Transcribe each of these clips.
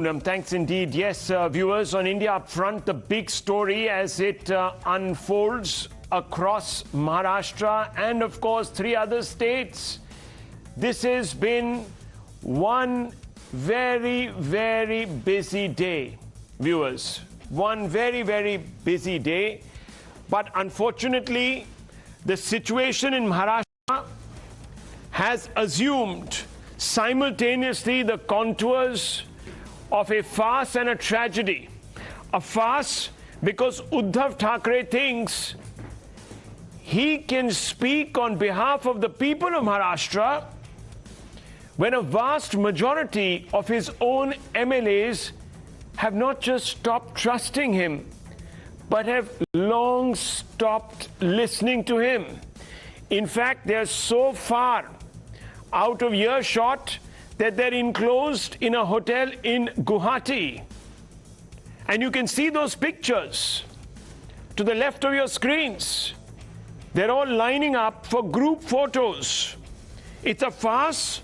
Thanks indeed. Yes, viewers, on India Upfront, the big story as it unfolds across Maharashtra and, of course, 3 other states. This has been one very, very busy day, viewers. One very, very busy day. But unfortunately, the situation in Maharashtra has assumed simultaneously the contours of a farce and a tragedy. A farce because Uddhav Thackeray thinks he can speak on behalf of the people of Maharashtra when a vast majority of his own MLAs have not just stopped trusting him, but have long stopped listening to him. In fact, they are so far out of earshot that they're enclosed in a hotel in Guwahati. And you can see those pictures to the left of your screens. They're all lining up for group photos. It's a farce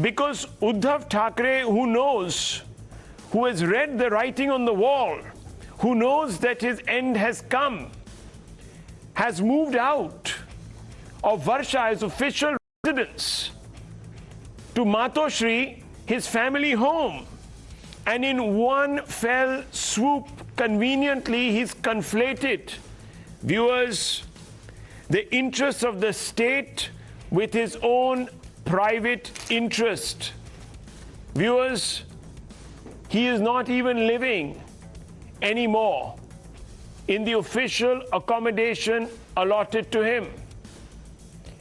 because Uddhav Thackeray, who knows, who has read the writing on the wall, who knows that his end has come, has moved out of Varsha, his official residence, to Matoshri, his family home. And in one fell swoop, conveniently, he's conflated, viewers, the interests of the state with his own private interest. Viewers, he is not even living anymore in the official accommodation allotted to him.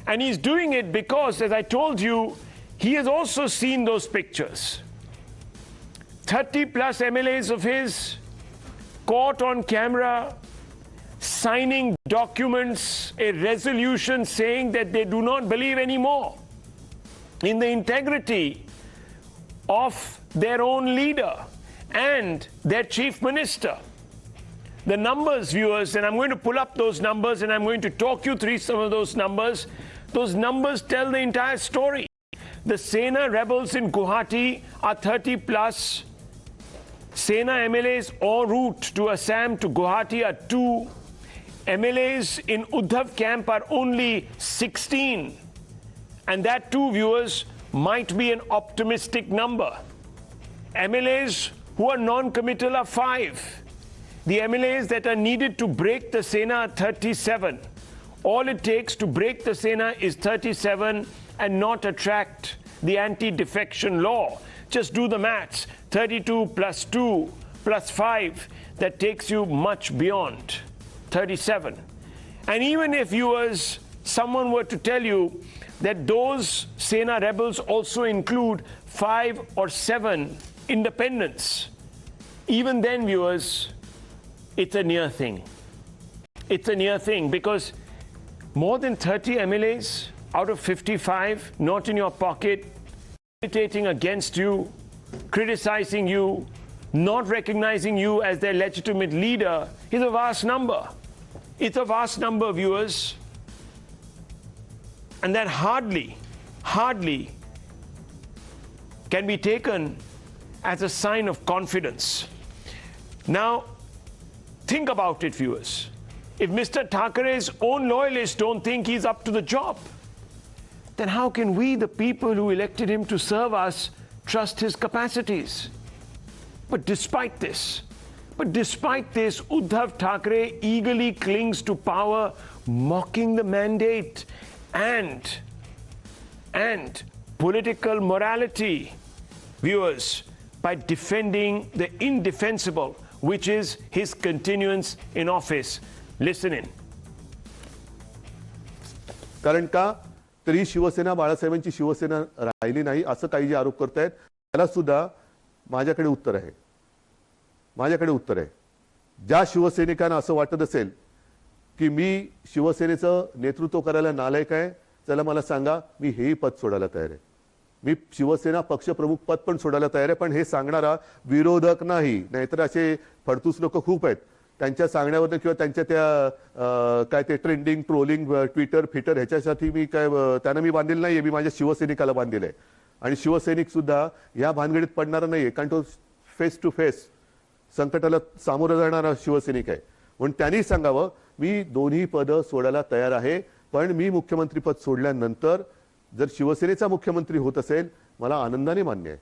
And he's doing it because, as I told you, he has also seen those pictures. 30 plus MLAs of his caught on camera signing documents, a resolution saying that they do not believe anymore in the integrity of their own leader and their chief minister. The numbers, viewers, and I'm going to pull up those numbers and I'm going to talk you through some of those numbers. Those numbers tell the entire story. The Sena rebels in Guwahati are 30 plus. Sena MLAs en route to Assam to Guwahati are 2. MLAs in Uddhav camp are only 16. And that too, viewers, might be an optimistic number. MLAs who are non-committal are 5. The MLAs that are needed to break the Sena are 37. All it takes to break the Sena is 37 and not attract the anti-defection law. Just do the maths. 32 plus 2 plus 5, that takes you much beyond 37. And even if viewers, someone were to tell you that those Sena rebels also include 5 or 7 independents, even then, viewers, it's a near thing. It's a near thing because more than 30 MLAs out of 55 not in your pocket, agitating against you, criticizing you, not recognizing you as their legitimate leader is a vast number. It's a vast number, viewers. And that hardly can be taken as a sign of confidence. Now, think about it, viewers. If Mr. Thackeray's own loyalists don't think he's up to the job, then how can we, the people who elected him to serve us, trust his capacities? But despite this, Uddhav Thackeray eagerly clings to power, mocking the mandate and political morality, viewers, by defending the indefensible, which is his continuance in office. Listen in. कारण का तरी शिवसेना बाळासाहेबांची शिवसेना राहिली नाही असं काही जे आरोप करतायत त्याला सुद्धा माझ्याकडे उत्तर आहे. ज्या शिवसैनिकांना असं वाटत असेल की मी शिवसेनेचं नेतृत्व करायला नालायक आहे, चला मला सांगा, मी हेही पद सोडायला तयार आहे. मी शिवसेना पक्षप्रमुख पद पण सोडायला तयार आहे, पण हे सांगणारा विरोधक नाही. नाहीतर असे फडतूस लोक खूप आहेत. त्यांच्या सांगण्यावर किंवा त्यांच्या त्या काय ते ट्रेंडिंग ट्रोलिंग ट्विटर फिटर ह्याच्यासाठी मी काय त्यांना मी बांधलेलं नाहीये. मी माझ्या शिवसैनिकाला बांधलेलं आहे. आणि शिवसैनिक सुद्धा या भानगडीत पडणार नाहीये, कारण तो फेस टू फेस संकटाला सामोरं जाणारा शिवसैनिक आहे. म्हणून त्यांनी सांगावं मी दोन्ही पदं सोडायला तयार आहे, पण मी मुख्यमंत्रीपद सोडल्यानंतर जर शिवसेनेचा मुख्यमंत्री होत असेल मला आनंदाने मान्य आहे.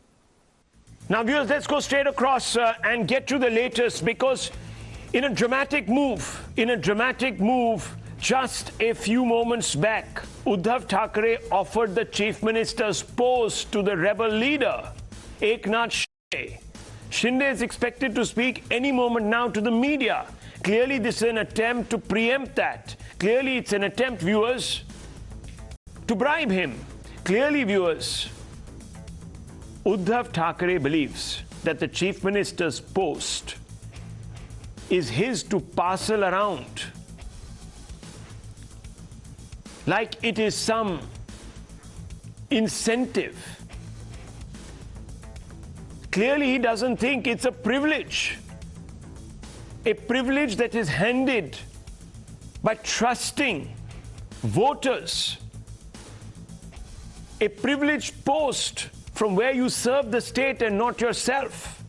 Now viewers, let's go straight across and get to the latest, because in a dramatic move, just a few moments back, Uddhav Thackeray offered the Chief Minister's post to the rebel leader, Eknath Shinde. Shinde is expected to speak any moment now to the media. Clearly, this is an attempt to preempt that. Clearly, it's an attempt, viewers, to bribe him. Clearly, viewers, Uddhav Thackeray believes that the Chief Minister's post is his to parcel around like it is some incentive. Clearly, he doesn't think it's a privilege that is handed by trusting voters, a privileged post from where you serve the state and not yourself.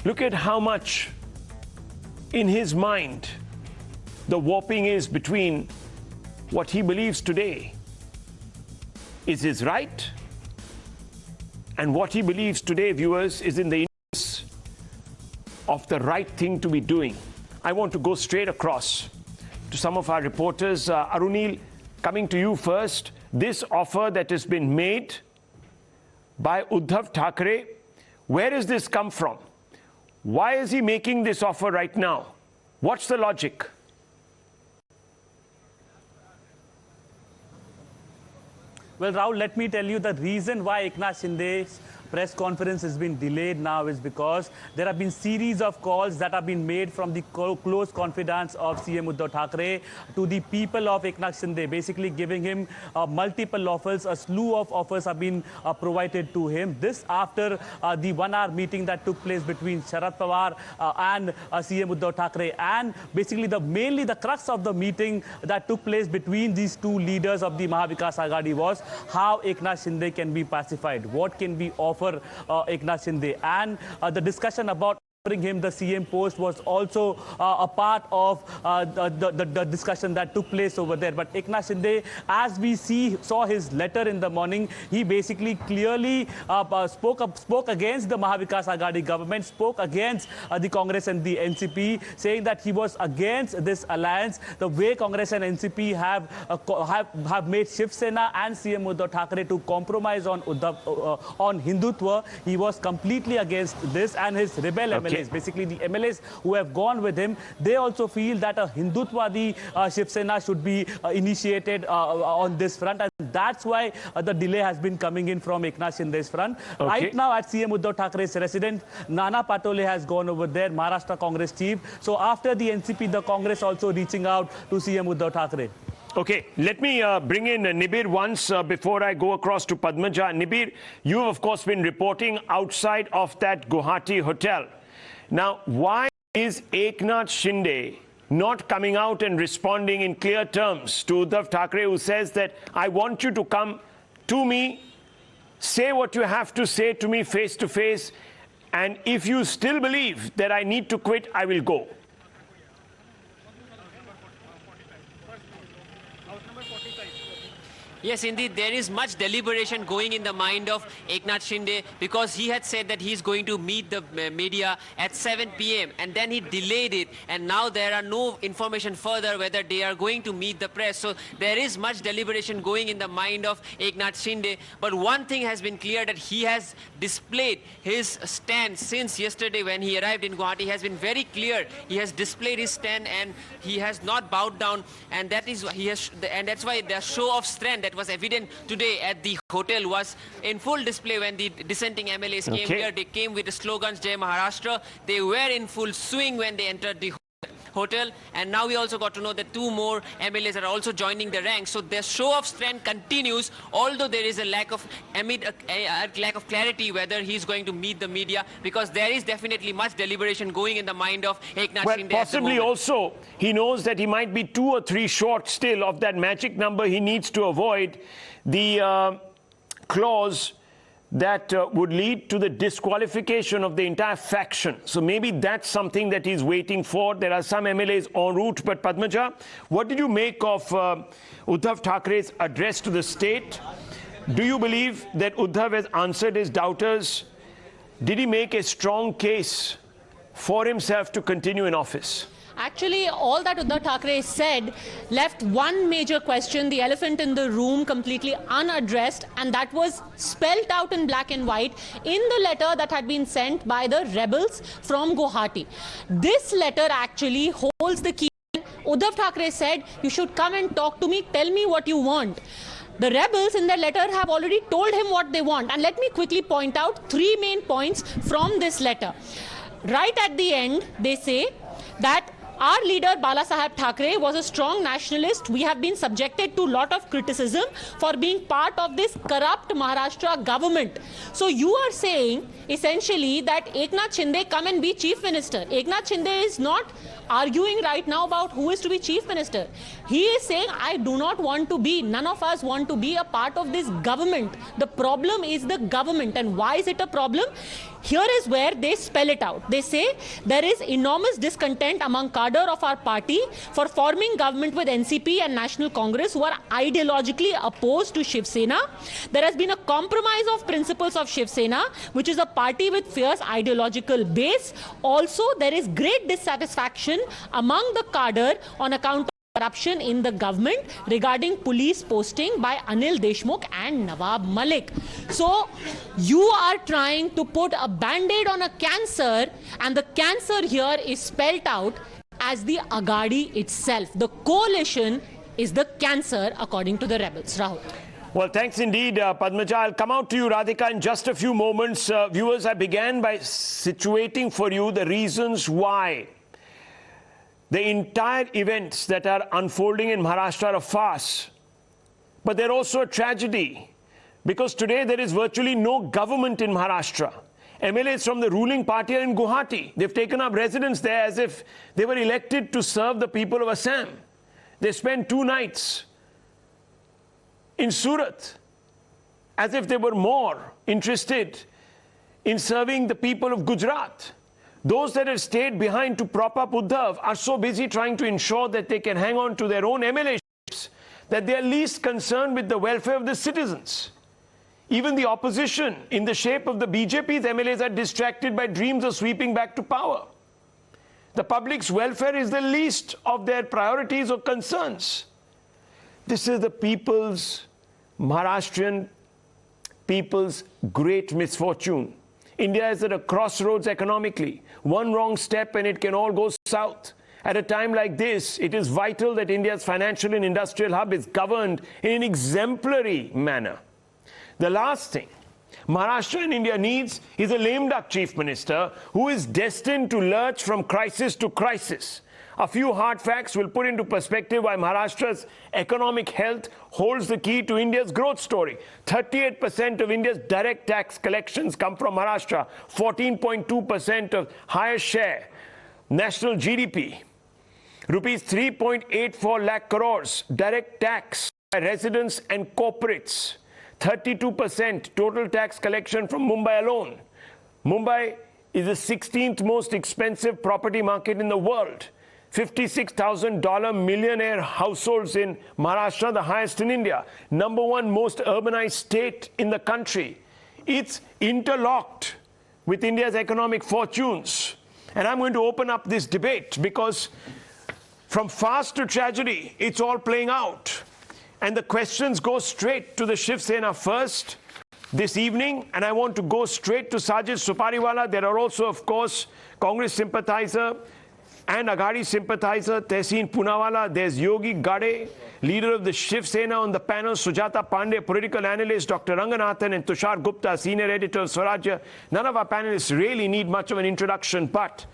Look at how much in his mind the warping is between what he believes today is his right and what he believes today, viewers, is in the interest of the right thing to be doing. I want to go straight across to some of our reporters. Arunil, coming to you first. This offer that has been made by Uddhav Thackeray, where does this come from? Why is he making this offer right now? What's the logic? Well, Rahul, let me tell you the reason why Eknath Shinde's press conference has been delayed now is because there have been series of calls that have been made from the close confidants of CM Uddhav Thackeray to the people of Eknath Shinde, basically giving him multiple offers. A slew of offers have been provided to him. This after the 1-hour meeting that took place between Sharad Pawar and CM Uddhav Thackeray, and basically mainly the crux of the meeting that took place between these two leaders of the Mahavikas Aghadi was how Eknath Shinde can be pacified, what can be offered Eknath Shinde, and the discussion about offering him the CM post was also a part of the discussion that took place over there. But Eknath Shinde, as we saw his letter in the morning, he basically clearly spoke against the Mahavikas Aghadi government, spoke against the Congress and the NCP, saying that he was against this alliance. The way Congress and NCP have made Shiv Sena and CM Uddhav Thackeray to compromise on on Hindutva, he was completely against this, and his rebel MLAs. Basically, the MLAs who have gone with him, they also feel that a Hindutvadi Shiv Sena should be initiated on this front, and that's why the delay has been coming in from Eknath Shinde's front. Okay. Right now, at CM Uddhav Thackeray's residence, Nana Patole has gone over there, Maharashtra Congress chief. So after the NCP, the Congress also reaching out to CM Uddhav Thackeray. Okay, let me bring in Nibir once before I go across to Padmaja. Nibir, you've of course been reporting outside of that Guwahati hotel. Now, why is Eknath Shinde not coming out and responding in clear terms to Uddhav Thackeray, who says that I want you to come to me, say what you have to say to me face to face, and if you still believe that I need to quit, I will go? Yes, indeed, there is much deliberation going in the mind of Eknath Shinde, because he had said that he's going to meet the media at 7 p.m. and then he delayed it, and now there are no information further whether they are going to meet the press. So there is much deliberation going in the mind of Eknath Shinde. But one thing has been clear, that he has displayed his stand since yesterday when he arrived in Guwahati. He has been very clear. He has displayed his stand and he has not bowed down, and that is and that's why the show of strength that was evident today at the hotel was in full display when the dissenting MLAs came here. They came with the slogans Jai Maharashtra. They were in full swing when they entered the hotel, and now we also got to know that 2 more MLAs are also joining the ranks. So their show of strength continues, although there is a lack of clarity whether he's going to meet the media, because there is definitely much deliberation going in the mind of Eknath Shinde. Possibly also he knows that he might be 2 or 3 short still of that magic number he needs to avoid the clause that would lead to the disqualification of the entire faction. So maybe that's something that he's waiting for. There are some MLAs en route. But Padmaja, what did you make of Uddhav Thackeray's address to the state? Do you believe that Uddhav has answered his doubters? Did he make a strong case for himself to continue in office? Actually, all that Uddhav Thackeray said left one major question, the elephant in the room, completely unaddressed, and that was spelled out in black and white in the letter that had been sent by the rebels from Guwahati. This letter actually holds the key. Uddhav Thackeray said, you should come and talk to me, tell me what you want. The rebels in their letter have already told him what they want. And let me quickly point out three main points from this letter. Right at the end, they say that our leader Bal Thackeray was a strong nationalist. We have been subjected to a lot of criticism for being part of this corrupt Maharashtra government. So you are saying essentially that Eknath Shinde come and be chief minister. Eknath Shinde is not arguing right now about who is to be chief minister. He is saying, I do not want to be, none of us want to be a part of this government. The problem is the government. And why is it a problem? Here is where they spell it out. They say there is enormous discontent among cadre of our party for forming government with NCP and National Congress who are ideologically opposed to Shiv Sena. There has been a compromise of principles of Shiv Sena, which is a party with fierce ideological base. Also, there is great dissatisfaction among the cadre on account of corruption in the government regarding police posting by Anil Deshmukh and Nawab Malik. So you are trying to put a band-aid on a cancer, and the cancer here is spelled out as the Agadi itself. The coalition is the cancer according to the rebels. Rahul. Well, thanks indeed, Padmaja. I'll come out to you, Radhika, in just a few moments. Viewers, I began by situating for you the reasons why the entire events that are unfolding in Maharashtra are a farce. But they're also a tragedy, because today there is virtually no government in Maharashtra. MLAs from the ruling party are in Guwahati. They've taken up residence there as if they were elected to serve the people of Assam. They spent 2 nights in Surat as if they were more interested in serving the people of Gujarat. Those that have stayed behind to prop up Uddhav are so busy trying to ensure that they can hang on to their own MLAships that they are least concerned with the welfare of the citizens. Even the opposition, in the shape of the BJP's MLAs, are distracted by dreams of sweeping back to power. The public's welfare is the least of their priorities or concerns. This is the people's, Maharashtrian people's great misfortune. India is at a crossroads economically. One wrong step and it can all go south. At a time like this, it is vital that India's financial and industrial hub is governed in an exemplary manner. The last thing Maharashtra and India needs is a lame duck chief minister who is destined to lurch from crisis to crisis. A few hard facts will put into perspective why Maharashtra's economic health holds the key to India's growth story. 38% of India's direct tax collections come from Maharashtra, 14.2% of highest share. National GDP, rupees 3.84 lakh crores, direct tax by residents and corporates. 32% total tax collection from Mumbai alone. Mumbai is the 16th most expensive property market in the world. $56,000 millionaire households in Maharashtra, the highest in India. #1 most urbanized state in the country. It's interlocked with India's economic fortunes. And I'm going to open up this debate because from farce to tragedy, it's all playing out. And the questions go straight to the Shiv Sena first this evening. And I want to go straight to Sajid Supariwala. There are also, of course, Congress sympathizer and Agadi sympathizer Tehseen Poonawalla. There's Yogi Gade, leader of the Shiv Sena, on the panel. Sujata Pandey, political analyst. Dr. Ranganathan and Tushar Gupta, senior editor of Swarajya. None of our panelists really need much of an introduction, but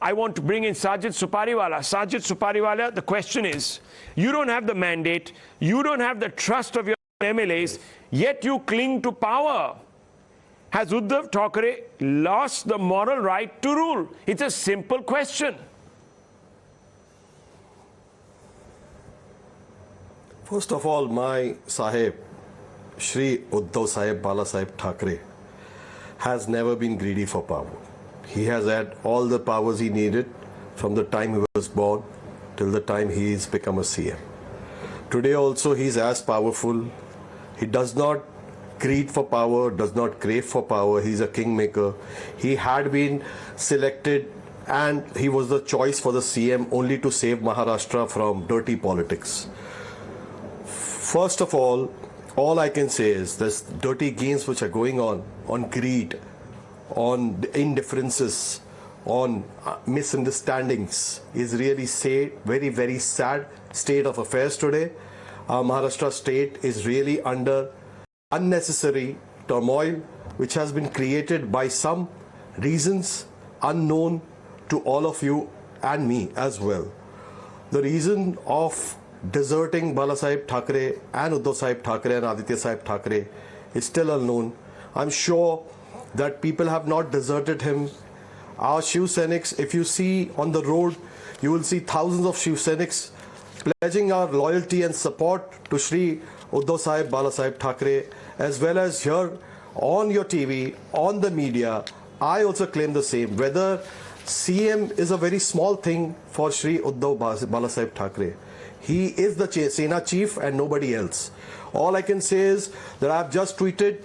I want to bring in Sajid Supariwala. Sajid Supariwala, the question is, you don't have the mandate, you don't have the trust of your MLAs, yet you cling to power. Has Uddhav Thackeray lost the moral right to rule? It's a simple question. First of all, my Sahib, Shri Uddhav Sahib Bala Sahib Thackeray, has never been greedy for power. He has had all the powers he needed from the time he was born till the time he's become a CM. Today also he's as powerful. He does not greed for power, does not crave for power. He's a kingmaker. He had been selected and he was the choice for the CM only to save Maharashtra from dirty politics. First of all I can say is this dirty games which are going on greed, on indifferences, on misunderstandings is really very, very sad state of affairs today. Our Maharashtra state is really under unnecessary turmoil which has been created by some reasons unknown to all of you and me as well. The reason of deserting Bal Thackeray and Uddhav Thackeray and Aditya Thackeray is still unknown. I'm sure that people have not deserted him. Our Shiv Senics, if you see on the road, you will see thousands of Shiv Senics pledging our loyalty and support to Shri Uddhav Bal Thackeray, as well as here on your TV, on the media. I also claim the same. Whether CM is a very small thing for Shri Uddhav Bal Thackeray. He is the Sena chief and nobody else. All I can say is that I have just tweeted,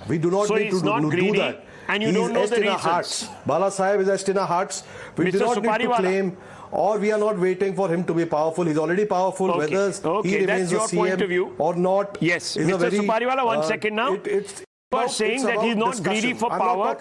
we do not need to do that. And you don't know the reasons. Hearts. Bala Sahib is etched in our hearts. We do not need to claim, or we are not waiting for him to be powerful. He's already powerful. Okay. Whether he remains a CM or not. Yes, is Mr. a very, Supariwala, 1 second now. You are saying that he's not greedy for power.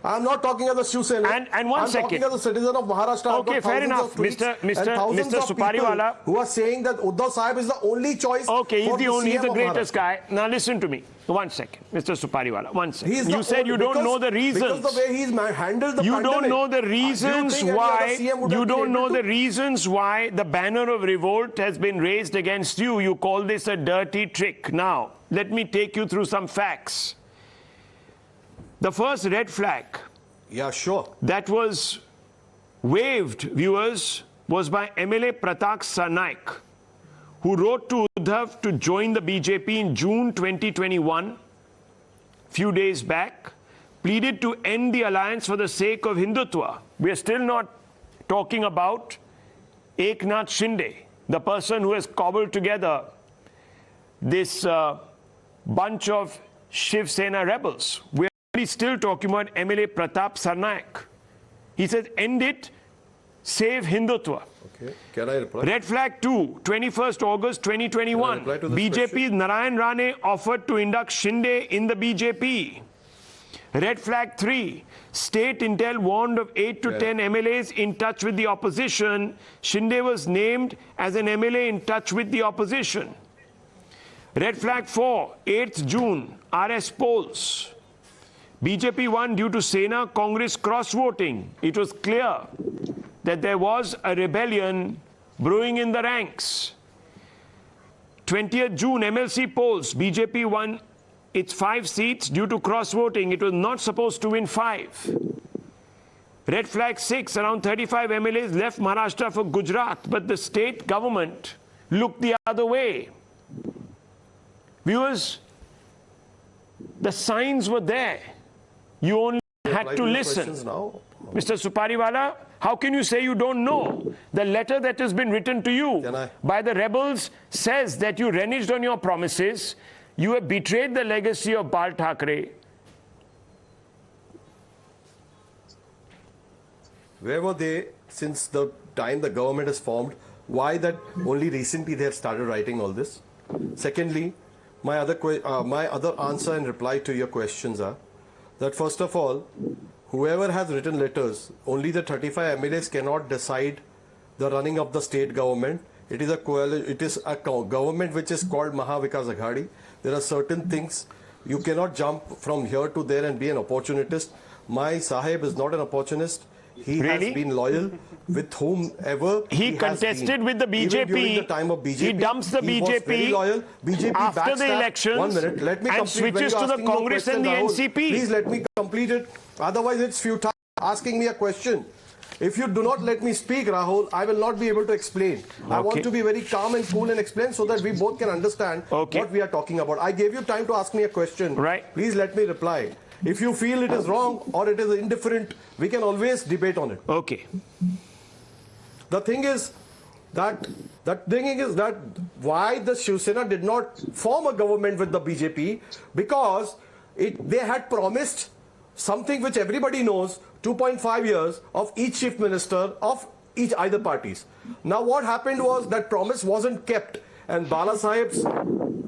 I'm not talking as a Shiv Sena. And 1 second. I'm talking as a citizen of Maharashtra. Okay, fair enough. Mr. Supariwala, who are saying that Uddhav Sahib is the only choice. Okay, he's the greatest Maharashtra. guy. Now listen to me. 1 second, Mr. Supariwala. 1 second. You said only, you don't know the reasons. Because the way he's handled the you pandemic. don't know the reasons why. You don't know the reasons why the banner of revolt has been raised against you. You call this a dirty trick. Now, let me take you through some facts. The first red flag. Yeah, sure. That was waved, viewers, was by MLA Pratak Sarnaik, who wrote to Uddhav to join the BJP in June 2021, few days back, pleaded to end the alliance for the sake of Hindutva. We are still not talking about Eknath Shinde, the person who has cobbled together this bunch of Shiv Sena rebels. We are still talking about MLA Pratap Sarnaik. He said, end it, save Hindutva. Okay. Can I reply? Red flag 2, 21st August 2021. BJP's Narayan Rane offered to induct Shinde in the BJP. Red flag 3, State Intel warned of 8 to 10 MLAs in touch with the opposition. Shinde was named as an MLA in touch with the opposition. Red flag 4, 8th June, RS polls. BJP won due to Sena Congress cross-voting. It was clear that there was a rebellion brewing in the ranks. 20th June, MLC polls. BJP won its 5 seats due to cross-voting. It was not supposed to win 5. Red flag 6, around 35 MLAs left Maharashtra for Gujarat, but the state government looked the other way. Viewers, the signs were there. You only had to listen. Mr. Supariwala, how can you say you don't know? The letter that has been written to you by the rebels says that you reneged on your promises, you have betrayed the legacy of Bal Thackeray. Where were they since the time the government has formed? Why that only recently they have started writing all this? Secondly, my other answer and reply to your questions are that first of all, whoever has written letters, only the 35 MLAs cannot decide the running of the state government. It is a government which is called Maha Vikas Aghadi. There are certain things you cannot jump from here to there and be an opportunist. My Sahib is not an opportunist. He has been loyal with whomever he contested with the BJP. Even during the time of BJP, he dumps the he was very BJP loyal. BJP after the elections 1 minute. Let me and switches to the Congress and the NCP. Please let me complete it. Otherwise, it's futile asking me a question. If you do not let me speak, Rahul, I will not be able to explain. Okay. I want to be very calm and cool and explain so that we both can understand what we are talking about. I gave you time to ask me a question. Right. Please let me reply. If you feel it is wrong or it is indifferent, we can always debate on it. Okay. The thing is that why the Shiv Sena did not form a government with the BJP, because they had promised something which everybody knows, 2.5 years of each chief minister of either parties. Now what happened was that promise wasn't kept, and Bala Sahib's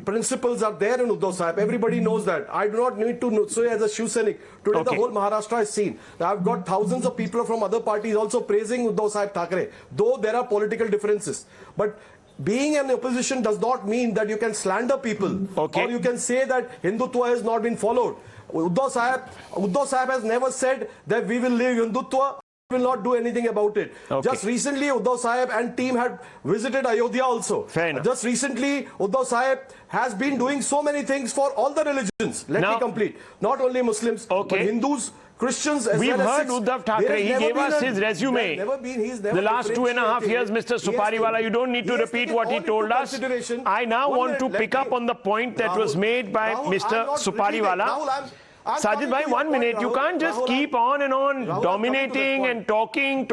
principles are there in Uddhav Sahib. Everybody knows that. I do not need to say as a Shiv Sainik. Today the whole Maharashtra is seen. I've got thousands of people from other parties also praising Uddhav Sahib Thackeray, though there are political differences. But being an opposition does not mean that you can slander people, or you can say that Hindutva has not been followed. Uddhav Sahib has never said that we will leave Hindutva, will not do anything about it. Just recently Uddhav Sahib and team had visited Ayodhya also. Fair enough. Just recently Uddhav Sahib has been doing so many things for all the religions. Let me complete. Not only Muslims, but Hindus, Christians as We've well as heard Uddhav Thackeray. He gave us his resume. The last 2.5 years, Mr. Supariwala, you don't need to repeat what he told us. I now want to pick up on the point that was made by Mr. Supariwala. Sajid bhai, 1 minute. You can't just keep on and on dominating and talking.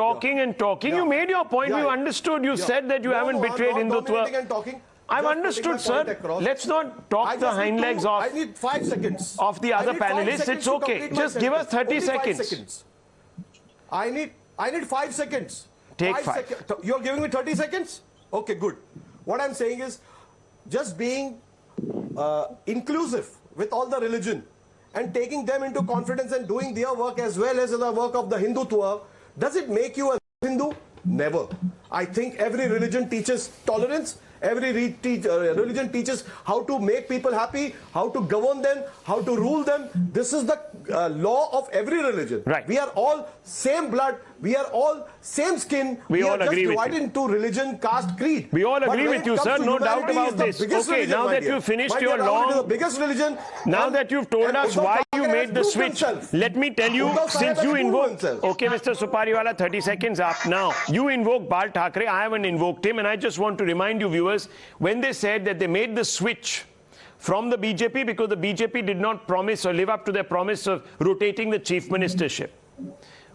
You made your point. We understood. You said that you haven't betrayed Hindutva. I've understood, sir. Let's not talk the hind legs off. I need 5 seconds. Of the other panelists. It's okay. Just give us 30 seconds. I need 5 seconds. Take 5. You're giving me 30 seconds? Okay, good. What I'm saying is just being inclusive with all the religion and taking them into confidence and doing their work as well as the work of the Hindutva, does it make you a Hindu? Never. I think every religion teaches tolerance. Every religion teaches how to make people happy, how to govern them, how to rule them. This is the law of every religion. Right. We are all same blood. We are all same skin. We all are just agree with divided you. into religion, caste, creed. We all agree with you, sir. No doubt about this. Okay, now that you've finished your long... the biggest religion. Now that you've told us why you made the switch, let me tell you, since you invoked... Okay, Mr. Supariwala, 30 seconds up now. You invoked Bal Thackeray. I haven't invoked him, and I just want to remind you, viewers, when they said that they made the switch from the BJP because the BJP did not promise or live up to their promise of rotating the chief ministership.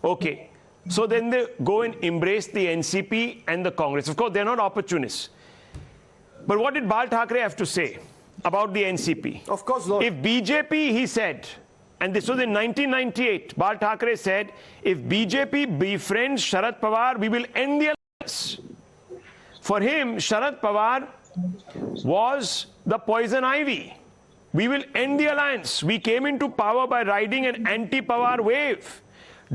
Okay. So then they go and embrace the NCP and the Congress. Of course, they're not opportunists. But what did Bal Thackeray have to say about the NCP? Of course not. If BJP, he said, and this was in 1998, Bal Thackeray said, if BJP befriends Sharad Pawar, we will end the alliance. For him, Sharad Pawar was the poison ivy. We will end the alliance. We came into power by riding an anti-Pawar wave.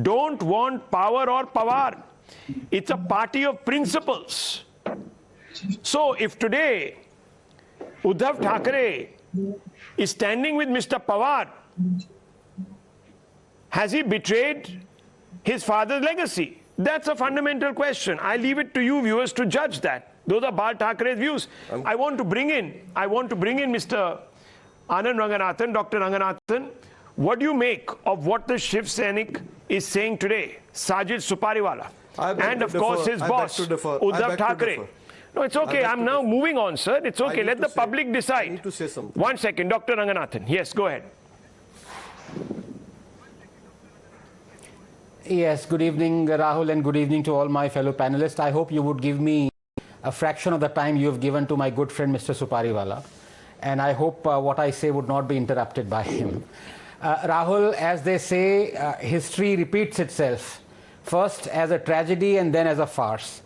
Don't want power or Pawar. It's a party of principles. So if today Uddhav Thackeray is standing with Mr. Pawar, has he betrayed his father's legacy? That's a fundamental question. I leave it to you viewers to judge that. Those are Bal Thackeray's views. I want to bring in Mr. Anand Ranganathan, Dr. Ranganathan. What do you make of what the Shiv Sainik is saying today? Sajid Supariwala. And of course his boss, Uddhav Thackeray. No, it's okay. I'm now moving on, sir. It's okay. Let the public decide. I need to say something. 1 second, Dr. Ranganathan. Yes, go ahead. Yes, good evening, Rahul, and good evening to all my fellow panelists. I hope you would give me a fraction of the time you have given to my good friend, Mr. Supariwala. And I hope what I say would not be interrupted by him. Rahul, as they say, history repeats itself, first as a tragedy and then as a farce.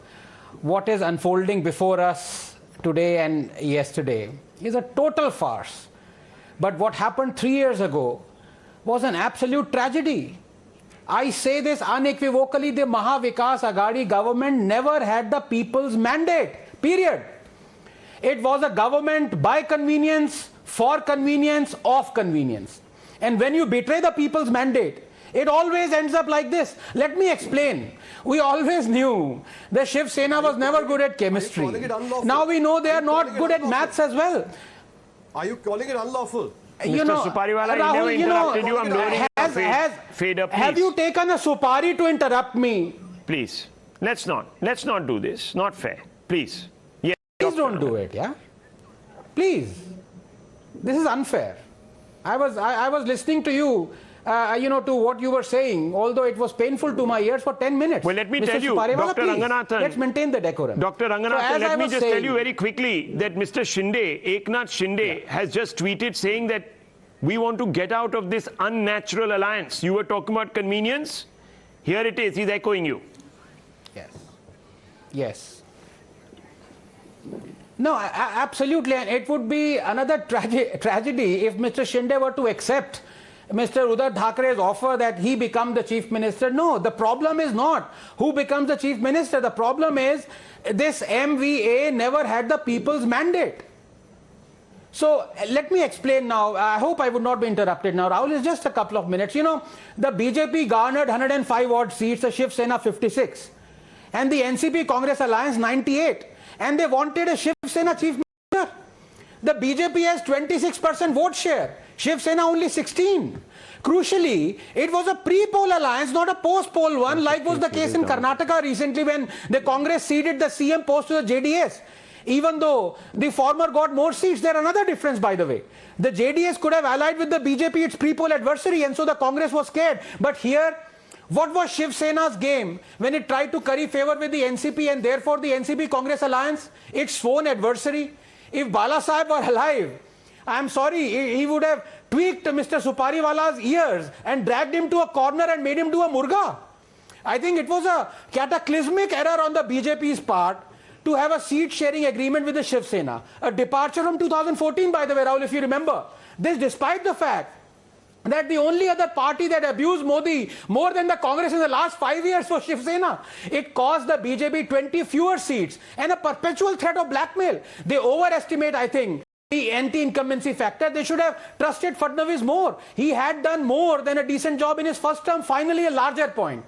What is unfolding before us today and yesterday is a total farce. But what happened 3 years ago was an absolute tragedy. I say this unequivocally, the Maha Vikas Aghadi government never had the people's mandate, period. It was a government by convenience, for convenience, of convenience. And when you betray the people's mandate, it always ends up like this. Let me explain. We always knew the Shiv Sena was never good at chemistry. Now we know they are not good at maths as well. Are you calling it unlawful? Mr. Supariwala, Rahul, he never interrupted you. I'm lowering fader, please. Have you taken a supari to interrupt me? Please. Let's not do this. Not fair. Please. Yes. Please don't do it, yeah? Please. This is unfair. I was listening to you to what you were saying, although it was painful to my ears for 10 minutes. Well, let me Mr. tell you, Supariwala, Dr. please, Ranganathan. let's maintain the decorum. Dr. Ranganathan, let me just saying, tell you very quickly that Mr. Shinde, Eknath Shinde, has just tweeted saying that we want to get out of this unnatural alliance. You were talking about convenience. Here it is. He's echoing you. Yes. Yes. No, absolutely. And it would be another tragedy if Mr. Shinde were to accept Mr. Uddhav Thackeray's offer that he become the chief minister. No, the problem is not who becomes the chief minister. The problem is this MVA never had the people's mandate. So let me explain now. I hope I would not be interrupted now. Rahul, it's just a couple of minutes. The BJP garnered 105 odd seats, the Shiv Sena 56, and the NCP Congress Alliance 98. And they wanted a Shiv Sena chief minister. The BJP has 26% vote share. Shiv Sena only 16. Crucially, it was a pre-poll alliance, not a post-poll one, like was the case in Karnataka recently when the Congress ceded the CM post to the JDS. Even though the former got more seats, there another difference, by the way. The JDS could have allied with the BJP, its pre-poll adversary, and so the Congress was scared. But here, what was Shiv Sena's game when it tried to curry favor with the NCP and therefore the NCP Congress alliance, its sworn adversary? If Bala Sahib were alive, I'm sorry, he would have tweaked Mr. Supariwala's ears and dragged him to a corner and made him do a murga. I think it was a cataclysmic error on the BJP's part to have a seat-sharing agreement with the Shiv Sena. A departure from 2014, by the way, Rahul, if you remember. This despite the fact that the only other party that abused Modi more than the Congress in the last 5 years was Shiv Sena. It cost the BJP 20 fewer seats and a perpetual threat of blackmail. They overestimate, I think, the anti-incumbency factor. They should have trusted Fadnavis more. He had done more than a decent job in his first term. Finally, a larger point.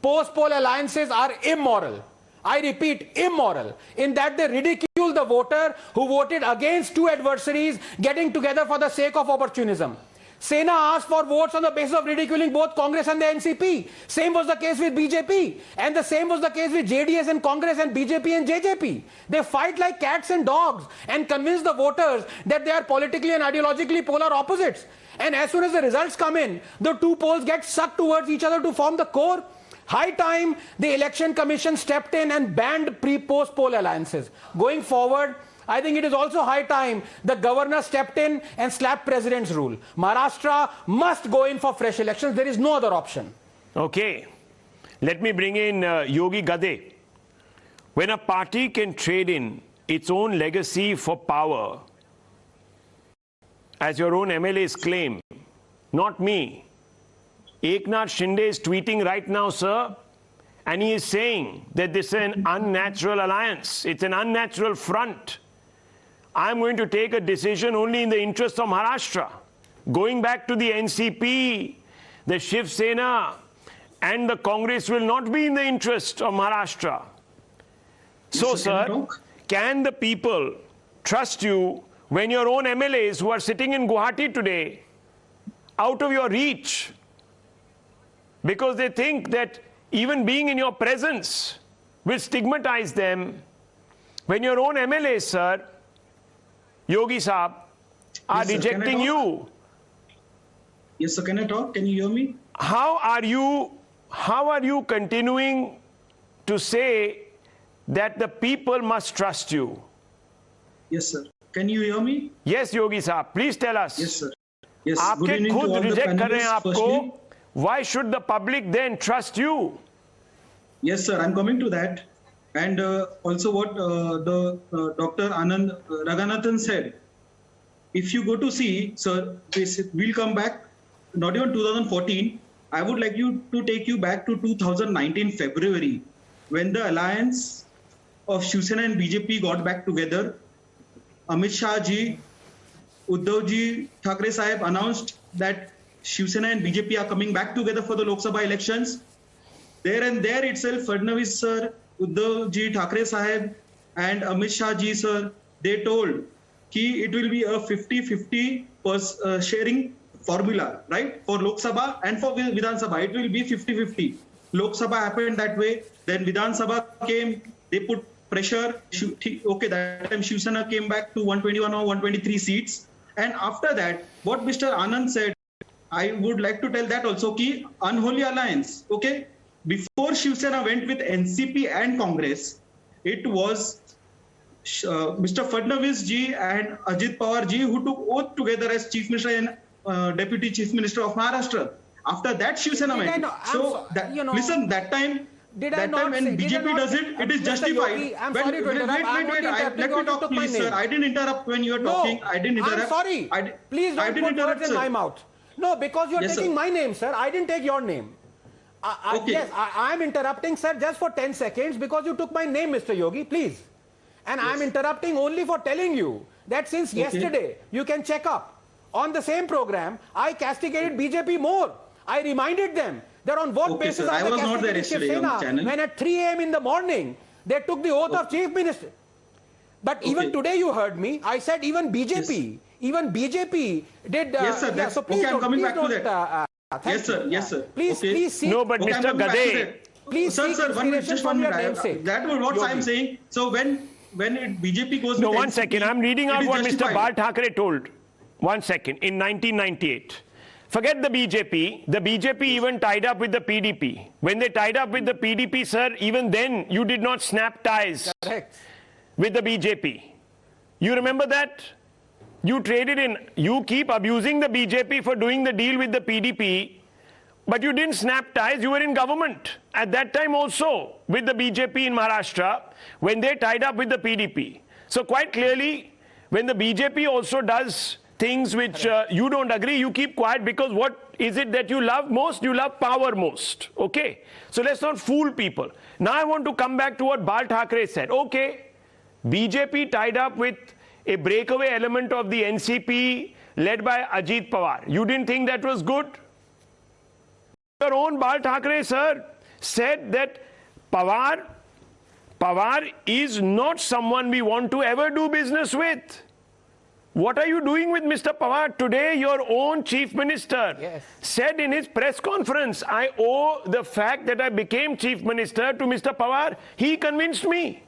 Post-poll alliances are immoral. I repeat, immoral, in that they ridicule the voter who voted against two adversaries getting together for the sake of opportunism. Sena asked for votes on the basis of ridiculing both Congress and the NCP. Same was the case with BJP. And the same was the case with JDS and Congress and BJP and JJP. They fight like cats and dogs and convince the voters that they are politically and ideologically polar opposites. And as soon as the results come in, the two poles get sucked towards each other to form the core. High time the Election Commission stepped in and banned pre-post poll alliances. Going forward, I think it is also high time the governor stepped in and slapped president's rule. Maharashtra must go in for fresh elections. There is no other option. Okay. Let me bring in Yogi Gade. When a party can trade in its own legacy for power, as your own MLAs claim, not me. Eknath Shinde is tweeting right now, sir, and he is saying that this is an unnatural alliance. It's an unnatural front. I'm going to take a decision only in the interest of Maharashtra. Going back to the NCP, the Shiv Sena and the Congress will not be in the interest of Maharashtra. So, sir, can the people trust you when your own MLAs who are sitting in Guwahati today, out of your reach, because they think that even being in your presence will stigmatize them, when your own MLAs, sir, Yogi Saab, are rejecting you? Yes, sir. Can I talk? Can you hear me? How are you continuing to say that the people must trust you? Yes, sir. Can you hear me? Yes, Yogi Saab. Please tell us. Yes, sir. Yes. आपके खुद reject कर रहे हैं आपको. Why should the public then trust you? Yes, sir. I'm coming to that. And also what Dr. Anand Ranganathan said. If you go to see, sir, we'll come back, not even 2014. I would like you to take you back to 2019 February, when the alliance of Shiv Sena and BJP got back together. Amit Shah ji, Uddhav ji, Thackeray Sahib announced that Shiv Sena and BJP are coming back together for the Lok Sabha elections. There and there itself, Fadnavis sir, Uddhav ji, Thackeray Sahib and Amit Shah ji sir, they told ki it will be a 50-50 sharing formula, right? For Lok Sabha and for Vidhan Sabha, it will be 50-50. Lok Sabha happened that way. Then Vidhan Sabha came, they put pressure. Okay, that time Shiv Sena came back to 121 or 123 seats. And after that, what Mr. Anand said, I would like to tell that also ki unholy alliance. Okay, before Shiv Sena went with NCP and Congress, it was Mr. Fadnavis ji and Ajit Pawar ji who took oath together as Chief Minister and Deputy Chief Minister of Maharashtra. After that, Shiv Sena went. So, listen, that time. Did I that not time when say, BJP does it is justified. Yogi, I'm sorry to interrupt. Wait, let me talk, please, sir. I didn't interrupt when you were talking. I didn't interrupt. I'm sorry. Please don't put words in my mouth. No, because you're taking my name, sir. I didn't take your name. Okay. Yes, I'm interrupting, sir, just for 10 seconds because you took my name, Mr. Yogi, please. And I'm interrupting only for telling you that since yesterday, you can check up. On the same program, I castigated BJP more. I reminded them that on what basis I was not there yesterday when at 3 a.m. in the morning, they took the oath of Chief Minister. But even today you heard me, I said even BJP, did... yes, sir. Yeah, so please I'm coming back to that. Yes, sir. Yes, sir. Please see. No, but Mr. Gade... Please sir, just 1 minute. That was what I'm saying. So when BJP goes... No, 1 second. I'm reading out what Mr. Bal Thackeray told. 1 second. In 1998. Forget the BJP even tied up with the PDP. When they tied up with the PDP, sir, even then you did not snap ties with the BJP. You remember that? You traded in, you keep abusing the BJP for doing the deal with the PDP, but you didn't snap ties, you were in government. At that time also, with the BJP in Maharashtra, when they tied up with the PDP. So quite clearly, when the BJP also does things which you don't agree, you keep quiet because what is it that you love most? You love power most. Okay? So let's not fool people. Now I want to come back to what Bal Thackeray said. Okay, BJP tied up with a breakaway element of the NCP led by Ajit Pawar. You didn't think that was good? Your own Bal Thackeray, sir, said that Pawar is not someone we want to ever do business with. What are you doing with Mr. Pawar? Today, your own Chief Minister said in his press conference, I owe the fact that I became Chief Minister to Mr. Pawar. He convinced me.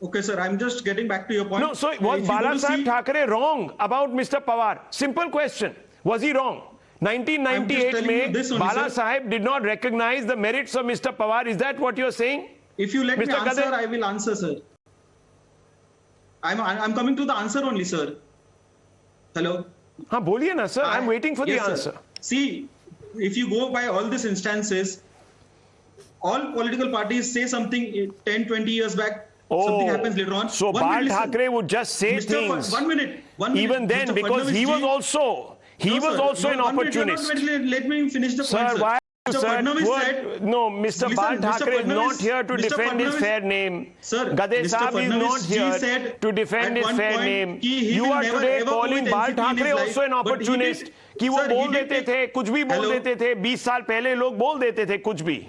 Okay, sir, I'm just getting back to your point. No, so was Bala Sahib Thackeray wrong about Mr. Pawar? Simple question. Was he wrong? 1998 May, Bala Sahib did not recognize the merits of Mr. Pawar. Is that what you're saying? If you let me answer, I will answer, sir. I'm coming to the answer only, sir. Hello? हाँ बोलिए ना, sir. I'm waiting for the answer. Sir. See, if you go by all these instances, all political parties say something 10, 20 years back, something happens later on. So Bal Thackeray would just say things. 1 minute. Even then, Mr. because he was also an opportunist. Let me finish the point, sir. Why? Mr. Fadnavis said, no, Mr. Bal Thackeray is not here to defend his fair name. Sir, Gade Saab is not here to defend his fair name. You are today calling Bal Thackeray also an opportunist. कि वो बोल देते थे, कुछ भी बोल देते थे, 20 साल पहले लोग बोल देते थे कुछ भी.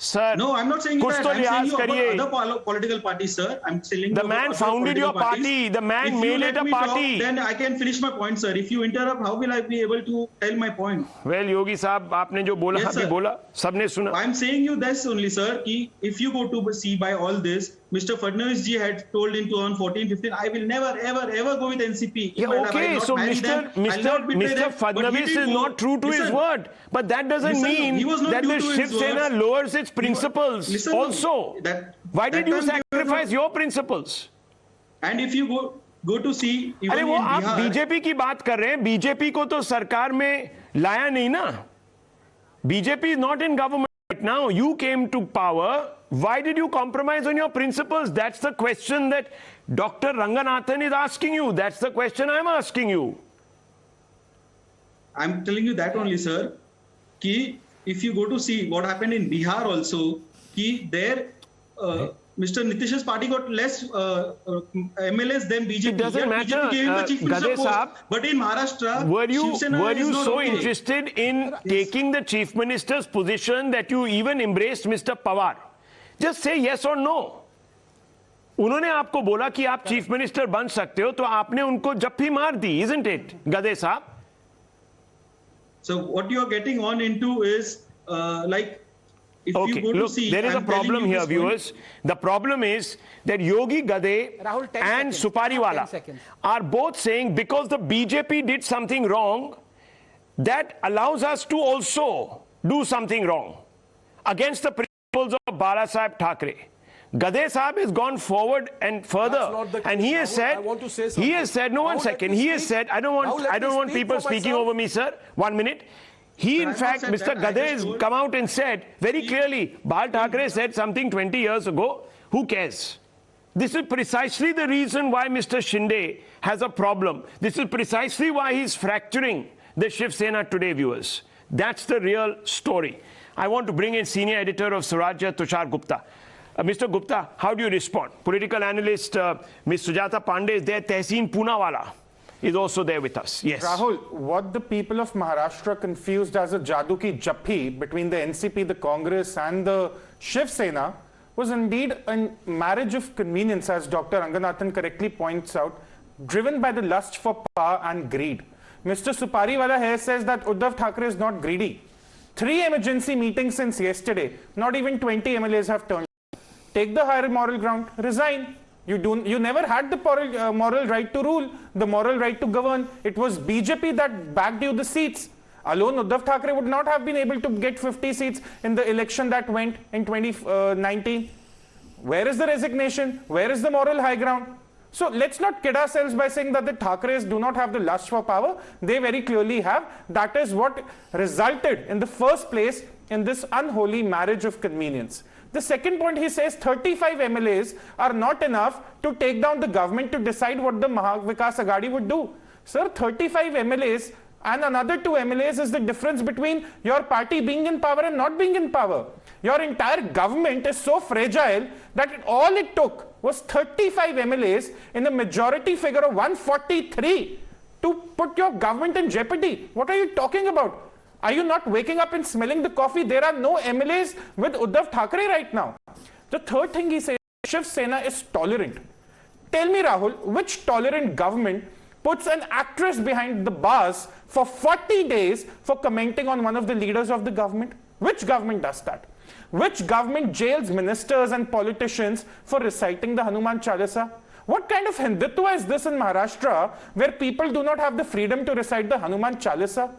Sir, no, I'm not saying that. I'm saying you about other political parties, sir. I'm telling the man founded your party. The man made it a party. Then I can finish my point, sir. If you interrupt, how will I be able to tell my point? Well, Yogi Saab, आपने जो बोला अभी बोला, सबने सुना. I'm saying you this only, sir. कि if you go to see by all this, Mr. Fadnavis ji had told in 2014-15, I will never, ever go with NCP. Yeah, okay, so Mr. Fadnavis is not true to his word. But that doesn't mean that the Shiv Sena lowers its principles also. Why did you sacrifice your principles? And if you go to see... अरे वो आप BJP की बात कर रहे हैं, BJP को तो सरकार में लाया नहीं ना. BJP is not in government right now. You came to power. Why did you compromise on your principles? That's the question that Dr. Ranganathan is asking you. That's the question I'm asking you. I'm telling you that only, sir. Ki if you go to see what happened in Bihar also, ki there Mr. Nitish's party got less MLAs than BJP. It doesn't matter. Gade Saab, but in Maharashtra, were you so interested in taking the Chief Minister's position that you even embraced Mr. Pawar? Just say yes or no. उन्होंने आपको बोला कि आप chief minister बन सकते हो तो आपने उनको जप्फी मार दी, isn't it, गदे साहब? So what you are getting on into is like if you go to see, there is a problem here, viewers. The problem is that Yogi Gade and Supariwala are both saying because the BJP did something wrong, that allows us to also do something wrong against the principles of Bal Thackeray. Gadhe Sahab has gone forward and further, and he has said, no, one second, he has said, I don't want people speaking over me, sir. 1 minute. He, in fact, Mr. Gadhe has come out and said very clearly, Bal Thackeray said something 20 years ago, who cares? This is precisely the reason why Mr. Shinde has a problem. This is precisely why he's fracturing the Shiv Sena today, viewers. That's the real story. I want to bring in senior editor of Swarajya, Tushar Gupta. Mr. Gupta, how do you respond? Political analyst Ms. Sujata Pandey is there. Tehseen Poonawalla is also there with us. Yes. Rahul, what the people of Maharashtra confused as a Jadoo ki Jappi between the NCP, the Congress and the Shiv Sena was indeed a marriage of convenience, as Dr. Ranganathan correctly points out, driven by the lust for power and greed. Mr. Supariwala here says that Uddhav Thackeray is not greedy. 3 emergency meetings since yesterday. Not even 20 MLAs have turned. Take the higher moral ground, resign. You never had the moral right to rule, the moral right to govern. It was BJP that bagged you the seats. Alone, Uddhav Thackeray would not have been able to get 50 seats in the election that went in 2019. Where is the resignation? Where is the moral high ground? So let's not kid ourselves by saying that the Thackeray's do not have the lust for power. They very clearly have. That is what resulted in the first place in this unholy marriage of convenience. The second point, he says 35 MLAs are not enough to take down the government to decide what the Mahavikas Aghadi would do. Sir, 35 MLAs and another 2 MLAs is the difference between your party being in power and not being in power. Your entire government is so fragile that all it took was 35 MLAs in a majority figure of 143 to put your government in jeopardy. What are you talking about? Are you not waking up and smelling the coffee? There are no MLAs with Uddhav Thackeray right now. The third thing he says, Shiv Sena is tolerant. Tell me, Rahul, which tolerant government puts an actress behind the bars for 40 days for commenting on one of the leaders of the government? Which government does that? Which government jails ministers and politicians for reciting the Hanuman Chalisa? What kind of Hindutva is this in Maharashtra where people do not have the freedom to recite the Hanuman Chalisa?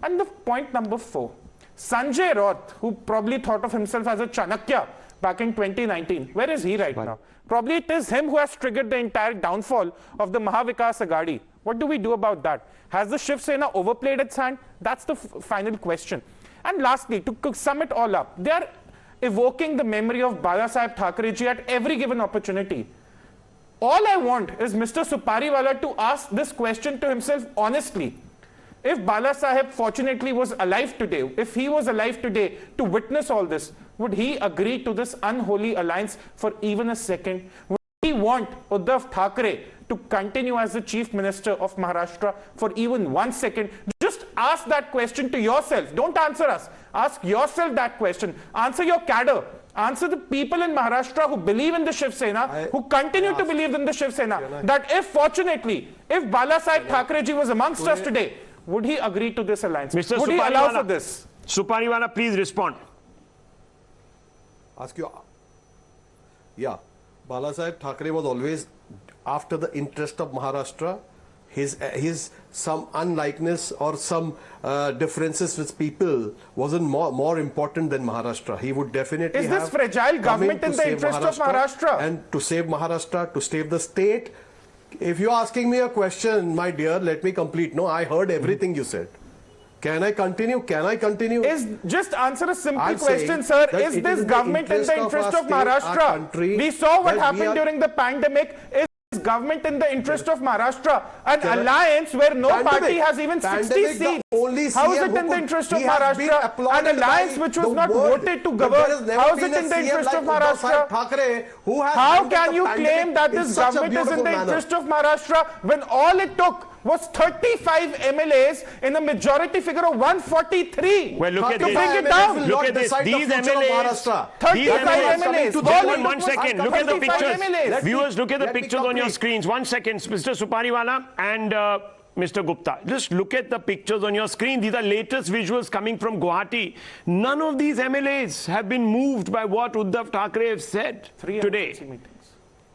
And the point number 4, Sanjay Raut, who probably thought of himself as a Chanakya back in 2019, where is he right now? Probably it is him who has triggered the entire downfall of the Mahavikas Aghadi. What do we do about that? Has the Shiv Sena overplayed its hand? That's the final question. And lastly, to sum it all up, they are evoking the memory of Bala Thackeray ji at every given opportunity. All I want is Mr. Supariwala to ask this question to himself honestly. If Bala Saheb fortunately was alive today, if he was alive today to witness all this, would he agree to this unholy alliance for even a second? Would he want Uddhav Thackeray to continue as the Chief Minister of Maharashtra for even 1 second? Just ask that question to yourself. Don't answer us. Ask yourself that question. Answer your cadre. Answer the people in Maharashtra who believe in the Shiv Sena, who continue to believe in the Shiv Sena, that if fortunately, if Bala Saheb Thackeray ji was amongst us today, would he agree to this alliance? Mr. Would he allow for this? Supariwala, please respond. Ask you. Yeah, Bala Saheb Thackeray was always after the interest of Maharashtra. His some unlikeness or some differences with people wasn't more important than Maharashtra. He would definitely Is this fragile government in the interest of Maharashtra? And to save Maharashtra, to save the state. If you're asking me a question, my dear, let me complete. No, I heard everything you said. Can I continue? Can I continue? Just answer a simple question, sir. Is this government in the interest of Maharashtra? We saw what happened during the pandemic. Is this government in the interest of Maharashtra? An alliance where no party has even 60 seats. How is it in the interest of Maharashtra? An alliance which was not voted to govern. How is it in the interest of Maharashtra? How can you claim that this government is in the interest of Maharashtra when all it took was 35 MLAs in a majority figure of 143? Well, look at to this. bring it down. Look at this. These MLAs. 35 MLAs. 1 second. Look at the 35 pictures. MLAs. Viewers, look at the pictures on your screens. 1 second, Mr. Supariwala and Mr. Gupta. Just look at the pictures on your screen. These are latest visuals coming from Guwahati. None of these MLAs have been moved by what Uddhav Thackeray has said today.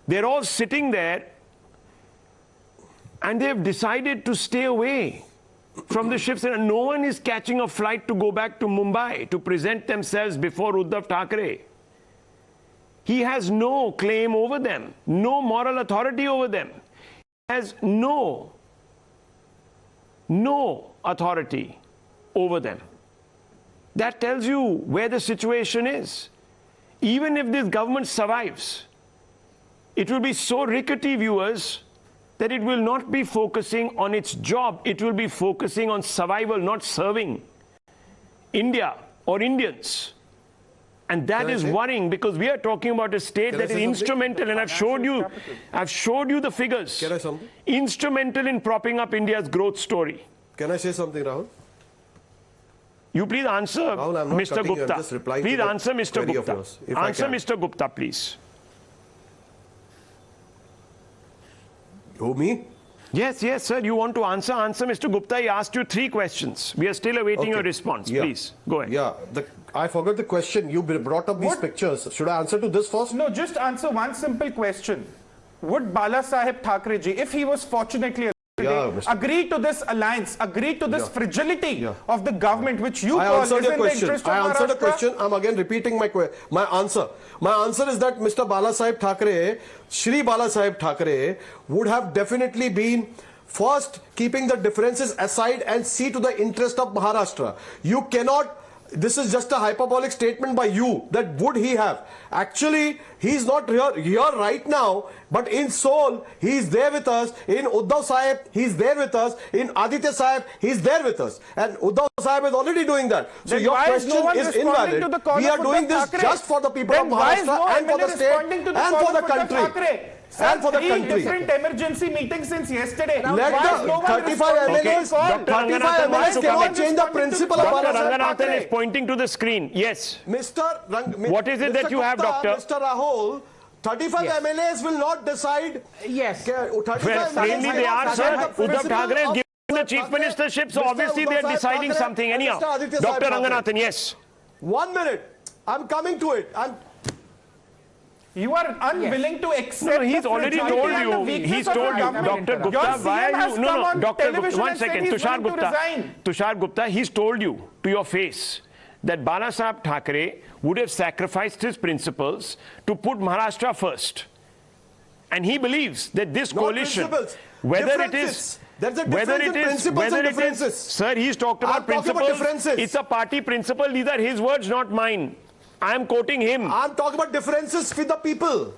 They're all sitting there and they've decided to stay away. from the Shiv Sena. No one is catching a flight to go back to Mumbai to present themselves before Uddhav Thackeray. He has no claim over them, no moral authority over them. He has no authority over them. That tells you where the situation is. Even if this government survives, it will be so rickety, viewers, that it will not be focusing on its job. It will be focusing on survival, not serving India or Indians. And that is worrying, because we are talking about a state that is instrumental, and I've showed you the figures. Can I say something? Instrumental in propping up India's growth story. Can I say something, Rahul? You please answer, Rahul, I'm not Mr. cutting you, Gupta. I'm just replying Please to the answer, Mr. query of Gupta. yours, if I Answer, can. Mr. Gupta, please. Who, me? Yes, yes, sir. You want to answer? Answer, Mr. Gupta. He asked you 3 questions. We are still awaiting your response. Yeah. Please, go ahead. Yeah, I forgot the question. You brought up these pictures. Should I answer to this first? No, just answer one simple question. Would Bala Saheb Thackeray ji, if he was fortunately agree to this alliance, agree to this fragility of the government, which you call is in the interest of I answered the Maharashtra? question. I'm again repeating my answer. My answer is that Mr. Bala Saheb Thackeray, Shri Bala Saheb Thackeray, would have definitely been first keeping the differences aside and see to the interest of Maharashtra. You cannot. This is just a hyperbolic statement by you, that would he have. Actually, he's not here right now, but in soul, he's there with us. In Uddhav Saheb, he's there with us. In Aditya Saheb, he's there with us. And Uddhav Saheb is already doing that. So Then your why is question no one is responding invalid. to the call We are of doing Uddhav this Thackeray? just for the people Then of why is no Maharashtra and for MLA the state responding to the and call for the of Uddhav country. Thackeray? And for the country. Different emergency meetings since yesterday. Let Why is the no one 35 responding to MLAs, the call? Dr. 35 Ranganathan wants MLAs to cannot come in. change the principle of Dr. Bala Saheb Ranganathan Thackeray. is pointing to the screen. Yes. What is it that you have, Doctor? Mr. Rahul, 35 MLAs will not decide. Yes. Well, plainly they are, sir. Uddhav Thackeray has given the chief ministership, so obviously they are deciding something anyhow. Dr. Ranganathan, yes. 1 minute. I'm coming to it. You are unwilling to accept. No, he's already told you. He's told you, Dr. Gupta, why are you? No, Dr. Gupta, 1 second. Tushar Gupta, he's told you to your face that Bala Saheb Thackeray would have sacrificed his principles to put Maharashtra first. And he believes that this coalition, whether it is, sir, he's talked about principles. It's a party principle. These are his words, not mine. I am quoting him. I'm talking about differences with the people.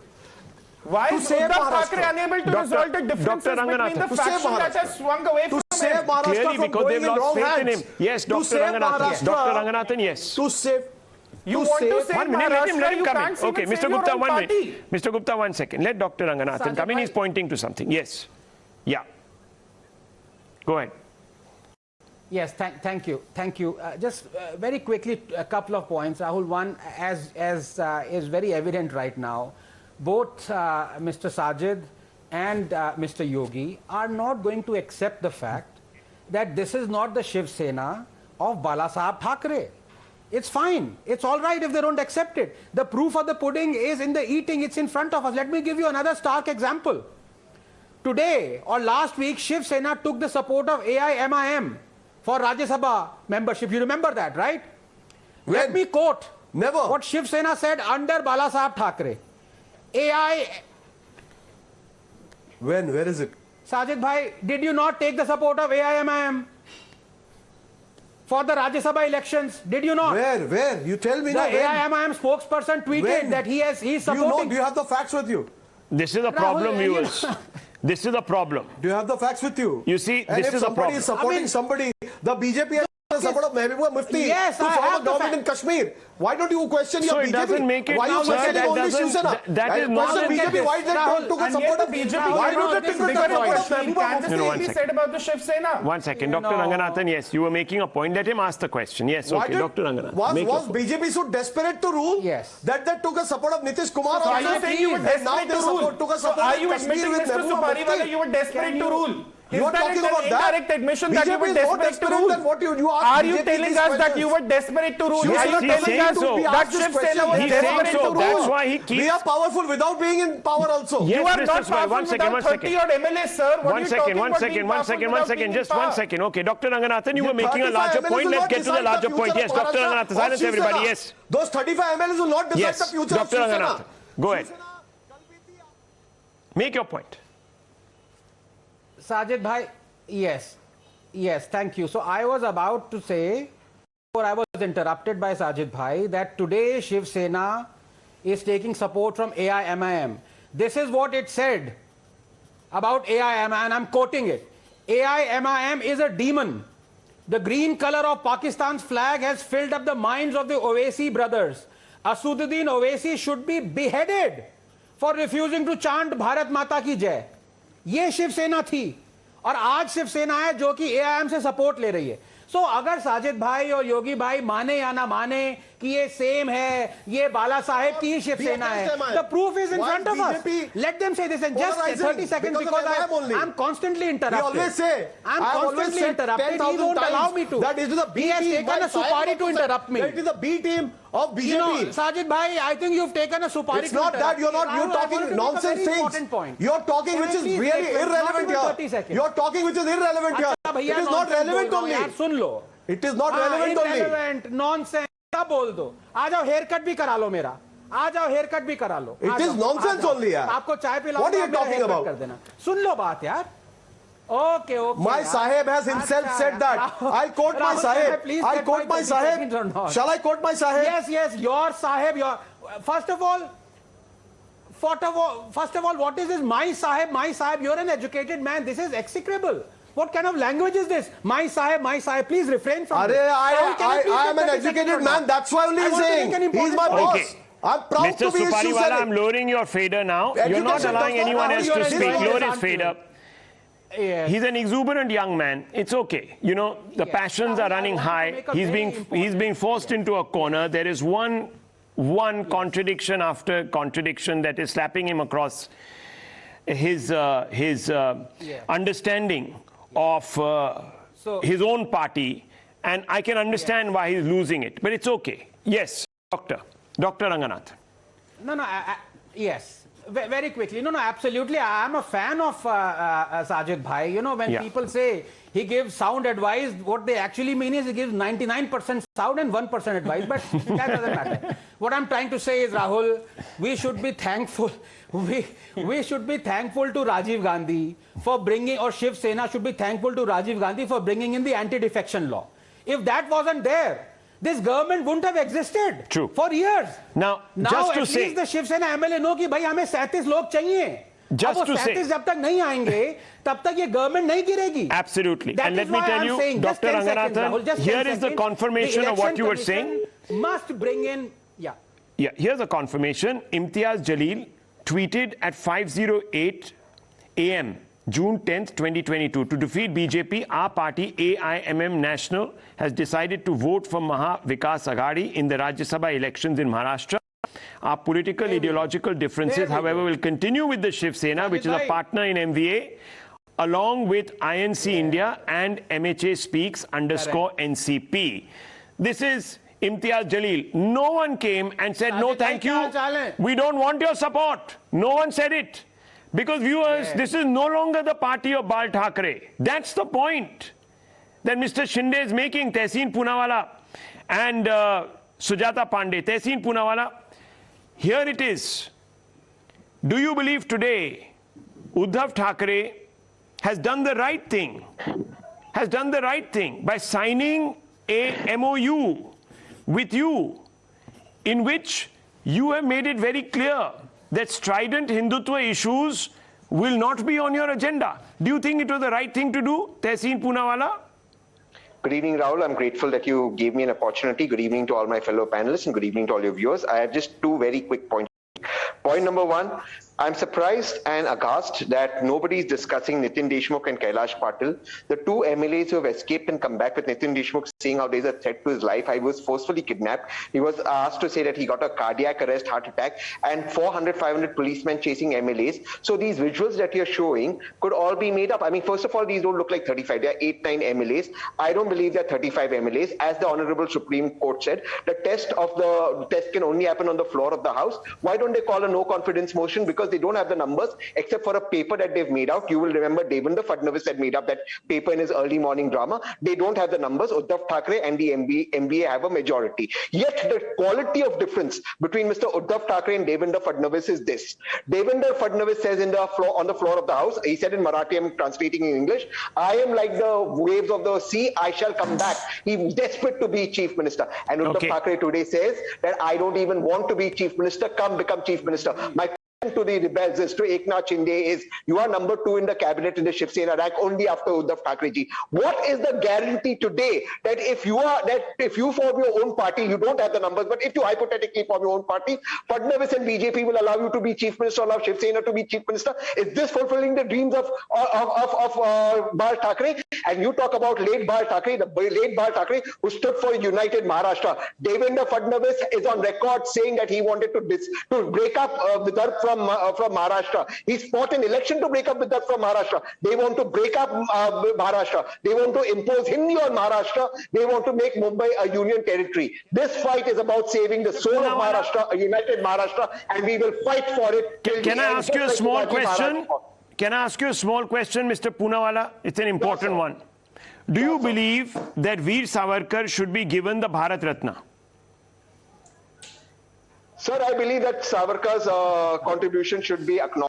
Why is Uddhav Thackeray unable to resolve the differences between the faction that has swung away from him? Clearly, because they've lost faith in him. Yes, Dr. Ranganathan. Dr. Ranganathan, yes. To save. You want to save 1 minute, let him Maharashtra, you come in. can't Okay, even Mr. save your Gupta, own 1 minute. party. Mr. Gupta, 1 second. Let Dr. Ranganathan come in. He's pointing to something. Yes. Yeah. Go ahead. Yes, thank you. Just very quickly, a couple of points. Rahul, one, as is very evident right now, both Mr. Sajid and Mr. Yogi are not going to accept the fact that this is not the Shiv Sena of Bala Saheb Thackeray. It's fine. It's all right if they don't accept it. The proof of the pudding is in the eating. It's in front of us. Let me give you another stark example. Today or last week, Shiv Sena took the support of AIMIM for Rajya Sabha membership. You remember that, right? Let me quote what Shiv Sena said under Bala Saheb Thackeray. Where is it? Sajid Bhai, did you not take the support of AIMIM for the Rajya Sabha elections? Did you not? Where? You tell me the now. AIMIM spokesperson tweeted that he's supporting. Do you have the facts with you? This is a problem, viewers. This is a problem. Do you have the facts with you? You see, and this is a problem. If somebody is supporting somebody, the BJP has the support of Mehbooba Mufti Yes, to I form have a the government in Kashmir. Why don't you question your So BJP? it doesn't make it. Why you Sir, questioning that only doesn't- Shiv Sena? that is not question BJP. Why they took a support of BJP? Why don't they take the support of Can't Mehbooba the Mufti? same be said about the Shiv Sena? 1 second. Dr. Ranganathan, yes, you were making a point. Let him ask the question. Yes, okay, Dr. Ranganathan. Was BJP so desperate to rule? Yes. That they took a support of Nitish Kumar So are also? you saying you were And now desperate they to rule? took a So support are of you Kashmir admitting, with Mr. Mehbooba Supariwala, Mufti? you were desperate to rule? You are talking about that? Indirect admission that you were desperate to rule. Are you telling us that you were desperate to rule? Are you telling us that Shiv Sena was desperate to rule? That's why he keeps... We are powerful without being in power also. Yes, you are Mr. not powerful one second. MLAs, sir. One second. Just 1 second. Okay, Dr. Ranganathan, you were making a larger point. Let's get to the larger point. Yes, Dr. Ranganathan, silence everybody. Yes. Those 35 MLAs will not decide the future of Shiv Sena. Ranganathan, go ahead. Make your point. Sajid Bhai, yes, thank you. So I was about to say, or I was interrupted by Sajid Bhai, that today Shiv Sena is taking support from AIMIM. This is what it said about AIMIM, and I'm quoting it. AIMIM is a demon. The green color of Pakistan's flag has filled up the minds of the Owaisi brothers. Asududdin Owaisi should be beheaded for refusing to chant Bharat Mata ki Jai. ये शिव सेना थी और आज शिव सेना है जो कि AIM से सपोर्ट ले रही है. सो अगर साजिद भाई और योगी भाई माने या ना माने कि ये सेम है, ये बाला साहेब की शिव सेना है, the proof is in front of us. Let them say this in just 30 seconds because I'm constantly interrupted. always say, I'm constantly interrupted. He won't allow me to. That is the B he has taken a supari to interrupt me. That is the B team of BJP. You know, Sajid bhai, I think you've taken a supari. It's not that you're talking nonsense things. You're talking which is really irrelevant here. You're talking which is irrelevant here. It is not relevant only. It is not relevant only. Irrelevant, nonsense. बोल दो. आ जाओ hair cut भी करा लो मेरा. आ जाओ hair cut भी करा लो. It is nonsense only यार. आपको चाय पिलाऊंगा. What are you talking about? कर देना. सुन लो बात यार. Okay. My Sahib has himself said that. I'll quote my Sahib. I'll quote my Sahib. Shall I quote my Sahib? Yes. Your Sahib. First of all, what is this? My Sahib. You're an educated man. This is execrable. What kind of language is this? My Sahib. Please refrain from this. I am an educated man. That's why only he's saying. He's my boss. Okay. I'm proud Mr. to be Supariwala, I'm lowering your fader now. You're not allowing anyone else to speak. Lower his fader. Yes. He's an exuberant young man. It's okay. You know, the passions are running high. He's being forced into a corner. There is one contradiction after contradiction that is slapping him across his understanding of his own party, and I can understand why he's losing it. But it's okay. Yes, Dr. Ranganathan. No, yes. Very quickly. No, absolutely. I am a fan of Sajid Bhai. You know, when people say he gives sound advice, what they actually mean is he gives 99% sound and 1% advice, but that doesn't matter. What I'm trying to say is, Rahul, we should be thankful. We should be thankful to Rajiv Gandhi for bringing, or Shiv Sena should be thankful to Rajiv Gandhi for bringing in the anti-defection law. If that wasn't there, this government wouldn't have existed. True. For years. Now just to say, the Shiv Sena MLA know कि भाई हमें 37 लोग चाहिए. Just to say, 37 जब तक नहीं आएंगे, तब तक ये government नहीं गिरेगी. Absolutely. And let me tell you, Dr. Ranganathan, here is the confirmation of what you were saying. Must bring in, here's a confirmation. Imtiaz Jalil tweeted at 5:08 a.m. June 10th, 2022, to defeat BJP, our party AIMM National has decided to vote for Maha Vikas Aghadi in the Rajya Sabha elections in Maharashtra. Our political ideological differences, however, will continue with the Shiv Sena, which is a partner in MVA, along with INC India and MHA Speaks _NCP. This is Imtiaz Jalil. No one came and said, no, thank you. We don't want your support. No one said it. Because viewers, this is no longer the party of Bal Thackeray. That's the point that Mr. Shinde is making. Tehseen Poonawalla and Sujata Pandey. Tehseen Poonawalla, here it is. Do you believe today Uddhav Thackeray has done the right thing? Has done the right thing by signing a MOU with you in which you have made it very clear that strident Hindutva issues will not be on your agenda. Do you think it was the right thing to do, Tehseen Poonawalla? Good evening, Rahul. I'm grateful that you gave me an opportunity. Good evening to all my fellow panelists and good evening to all your viewers. I have just two very quick points. Point number one, I'm surprised and aghast that nobody is discussing Nitin Deshmukh and Kailash Patil, the two MLAs who have escaped and come back, with Nitin Deshmukh saying how there's a threat to his life. I was forcefully kidnapped. He was asked to say that he got a cardiac arrest, heart attack, and 400, 500 policemen chasing MLAs. So these visuals that you're showing could all be made up. I mean, first of all, these don't look like 35. There are 8, 9 MLAs. I don't believe there are 35 MLAs. As the Honorable Supreme Court said, the test can only happen on the floor of the House. Why don't they call a no confidence motion? Because they don't have the numbers except for a paper that they've made out. You will remember Devendra Fadnavis had made up that paper in his early morning drama. They don't have the numbers. Uddhav Thackeray and the MVA have a majority. Yet the quality of difference between Mr. Uddhav Thackeray and Devendra Fadnavis is this. Devendra Fadnavis says on the floor of the House, he said in Marathi, I'm translating in English, I am like the waves of the sea, I shall come back. He's desperate to be Chief Minister. And Uddhav Thackeray today says that I don't even want to be Chief Minister, come become Chief Minister. My to the rebels is to Eknath Shinde is you are number 2 in the cabinet in the Shiv Sena rank only after Uddhav Thackeray ji. What is the guarantee today that if you form your own party, you don't have the numbers, but if you hypothetically form your own party, Fadnavis and BJP will allow you to be Chief Minister, allow Shiv Sena to be Chief Minister? Is this fulfilling the dreams of Bal Thackeray? And you talk about late Bal Thackeray, the late Bal Thackeray who stood for United Maharashtra. Devendra Fadnavis is on record saying that he wanted to break up Vidarbha from Maharashtra. He fought an election to break up Vidarbha from Maharashtra. They want to break up Maharashtra. They want to impose Hindi on Maharashtra. They want to make Mumbai a union territory. This fight is about saving the soul of Maharashtra, a united Maharashtra, and we will fight for it. Can I ask you a small question? Can I ask you a small question, Mr. Poonawalla? It's an important one. Do you believe that Veer Savarkar should be given the Bharat Ratna? Sir, I believe that Savarkar's contribution should be acknowledged.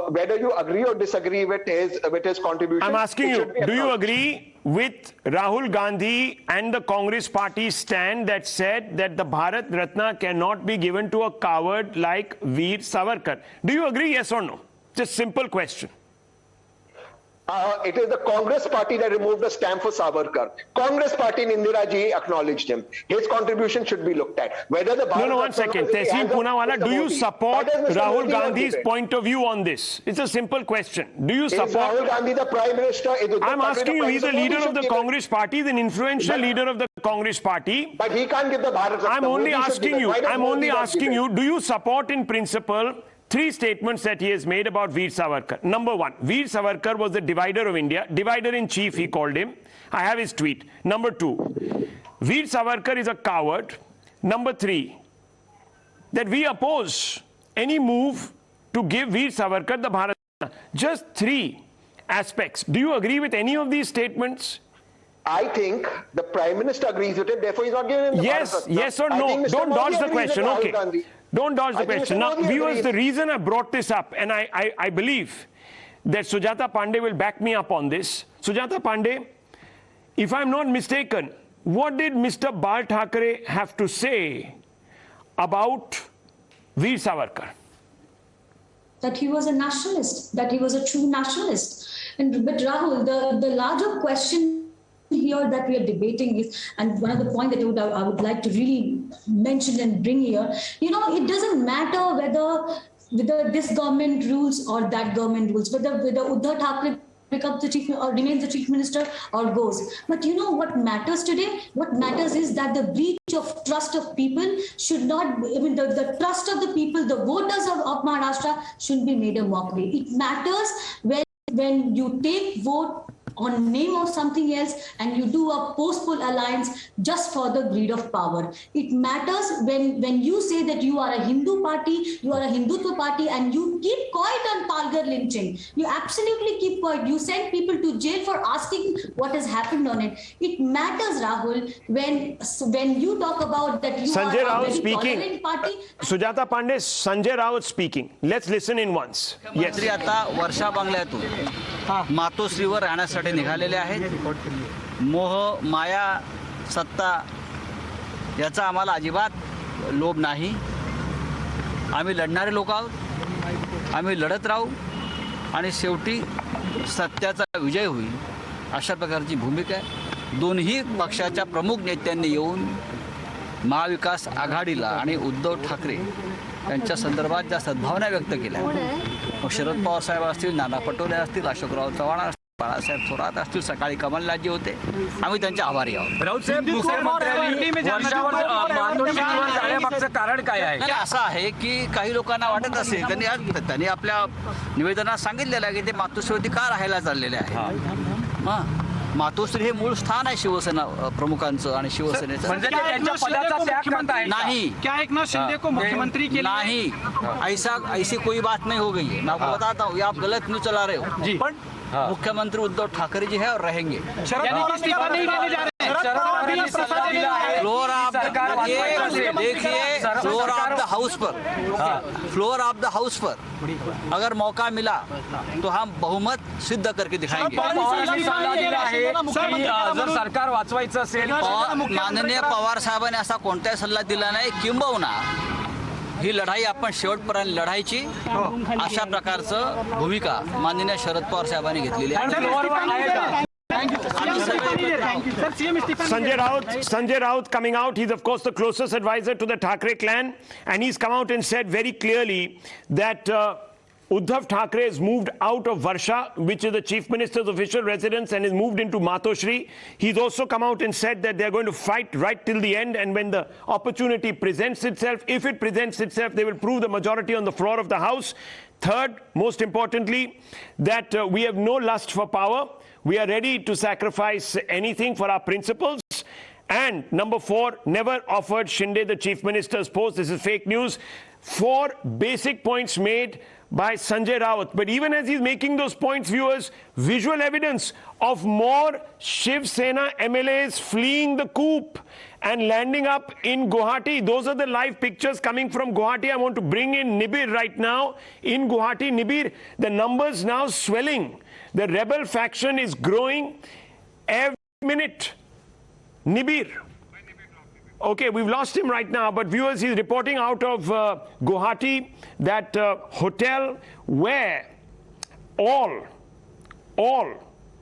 Whether you agree or disagree with his contribution. I'm asking you, do you agree with Rahul Gandhi and the Congress party stand that said that the Bharat Ratna cannot be given to a coward like Veer Savarkar? Do you agree, yes or no? Just simple question. It is the Congress party that removed the stamp for Savarkar. Congress party in Indira ji acknowledged him. His contribution should be looked at. Whether the No, one second. Tehseen Poonawalla, do you support Rahul Gandhi's point of view on this? It's a simple question. Do you support... Is Rahul Gandhi the Prime Minister? I'm asking you, he's the leader of the Congress party, the influential leader of the Congress party. But he can't give the Bharat Ratna. I'm only asking you, do you support in principle 3 statements that he has made about Veer Savarkar? Number 1, Veer Savarkar was the divider of India. Divider in chief, he called him. I have his tweet. Number 2, Veer Savarkar is a coward. Number 3, that we oppose any move to give Veer Savarkar the Bharat Ratna. Just 3 aspects. Do you agree with any of these statements? I think the Prime Minister agrees with it, therefore he's not giving him the Bharat Ratna. Yes or no? Don't dodge the question. Okay. Don't dodge the question. Now, viewers, the reason I brought this up, and I believe that Sujata Pandey will back me up on this. Sujata Pandey, if I'm not mistaken, what did Mr. Bal Thackeray have to say about Veer Savarkar? That he was a nationalist, that he was a true nationalist. But Rahul, the larger question here that we are debating is, and one of the points that I would like to really mention and bring here, it doesn't matter whether this government rules or that government rules, whether Uddhav Thackeray becomes the chief or remains the chief minister or goes. But you know what matters today? What matters is that the breach of trust of people should not, the trust of the people, the voters of Maharashtra shouldn't be made a mockery. It matters when you take vote on name of something else and you do a post-poll alliance just for the greed of power. It matters when you say that you are a Hindu party, you are a Hindutva party, and you keep quiet on Palghar lynching. You absolutely keep quiet. You send people to jail for asking what has happened on it. It matters, Rahul, when you talk about that you Sanjay are Raut a very speaking. tolerant party. Sujata Pandey, Sanjay Raut speaking. Let's listen in once. Yes. मंत्री आता वर्षा बंगल्यातून मातोश्रीवर राहण्यासाठी निघालेले आहेत. मोह माया सत्ता याचा आम्हाला अजिबात लोभ नाही. आम्ही लढणारे लोक आहोत. आम्ही लढत राहू आणि शेवटी सत्याचा विजय होईल अशा प्रकारची भूमिका आहे. दोन्ही पक्षाच्या प्रमुख नेत्यांनी येऊन महाविकास आघाडीला आणि उद्धव ठाकरे यांच्या संदर्भात ज्या सद्भावना व्यक्त केल्या, मग शरद पवार साहेब असतील, नाना पटोले असतील, अशोकराव चव्हाण असतील, बाळासाहेब थोरात असतील, सकाळी कमलनाथजी होते, आम्ही त्यांचे आभारी आहोत. कारण काय आहे? असं आहे की काही लोकांना वाटत असेल, त्यांनी आपल्या निवेदनात सांगितलेलं आहे की ते मातोश्रीवरती का राहायला चाललेले आहे. मातोश्री हे मूळ स्थान आहे शिवसेना प्रमुखांचं आणि शिवसेनेचं. म्हणजे त्यांच्या पदाचा त्याग करता है? नहीं. क्या एकनाथ शिंदे को मुख्यमंत्री के लिए? नहीं, ऐसी कोई बात नहीं हो गई है. मैं आपको बताता हूँ, ये आप गलत न्यूज चला रहे हो. जी. पण मुख्यमंत्री उद्धव ठाकरे जी है और रहेंगे. शरद पवार इस्तीफा नहीं देने जा रहे हैं. फ्लोर ऑफ देखिए, फ्लोर ऑफ द हाउस पर अगर मौका मिला तो हम बहुमत सिद्ध करके दिखाएंगे. जर सरकार वाचवायचं असेल, माननीय पवार साहेबांनी असा कोणताही सल्ला दिला नाही. किंबहुना ही लढाई आपण शेवटपर्यंत लढायची अशा प्रकारचं भूमिका माननीय शरद पवार साहेबांनी घेतलेली आहे. Sanjay Raut coming out. He's of course the closest advisor to the Thackeray clan, and he's come out and said very clearly that Uddhav Thackeray has moved out of Varsha, which is the chief minister's official residence, and has moved into Matoshri. He's also come out and said that they're going to fight right till the end, and when the opportunity presents itself, if it presents itself, they will prove the majority on the floor of the House. Third, most importantly, that we have no lust for power. We are ready to sacrifice anything for our principles. And number 4, never offered Shinde the chief minister's post. This is fake news. 4 basic points made by Sanjay Raut. But even as he's making those points, viewers, visual evidence of more Shiv Sena MLAs fleeing the coup and landing up in Guwahati. Those are the live pictures coming from Guwahati. I want to bring in Nibir right now in Guwahati. Nibir, the numbers now swelling. The rebel faction is growing every minute. Nibir. Okay, we've lost him right now, but viewers, he's reporting out of Guwahati, that hotel where all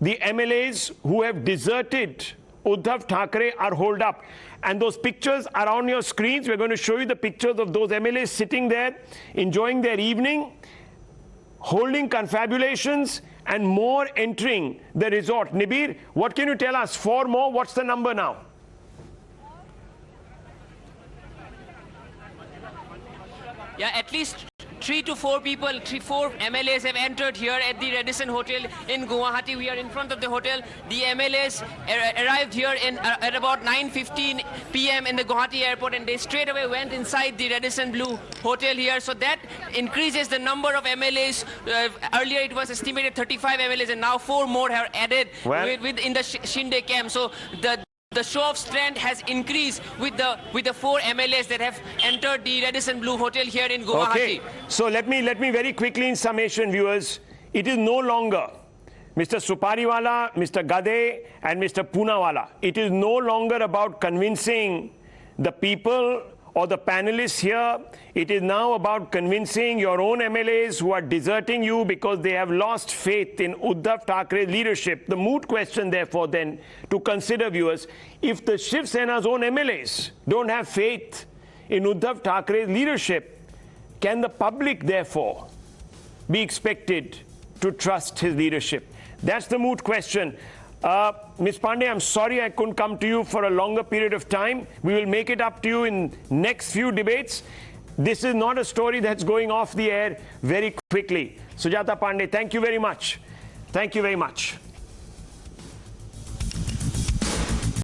the MLAs who have deserted Uddhav Thackeray are holed up. And those pictures are on your screens. We're going to show you the pictures of those MLAs sitting there, enjoying their evening, holding confabulations, and more entering the resort. Nibir, what can you tell us? 4 more, what's the number now? Yeah, at least 3 to 4 people, 4 MLAs have entered here at the Radisson Hotel in Guwahati. We are in front of the hotel. The MLAs arrived here at about 9:15 p.m. in the Guwahati airport, and they straight away went inside the Radisson Blue Hotel here. So that increases the number of MLAs. Earlier it was estimated 35 MLAs, and now 4 more have added in the Shinde camp. So the show of strength has increased with the 4 MLAs that have entered the Radisson Blue Hotel here in Guwahati. Okay, so let me very quickly in summation, viewers, it is no longer Mr. Supariwala, Mr. Gade, and Mr. Poonawalla. It is no longer about convincing the people or the panelists here. It is now about convincing your own MLAs who are deserting you because they have lost faith in Uddhav Thackeray's leadership. The moot question, therefore, then, to consider, viewers, if the Shiv Sena's own MLAs don't have faith in Uddhav Thackeray's leadership, can the public, therefore, be expected to trust his leadership? That's the moot question. Ms. Pandey, I'm sorry I couldn't come to you for a longer period of time. We will make it up to you in next few debates. This is not a story that's going off the air very quickly. Sujata Pandey, thank you very much. Thank you very much.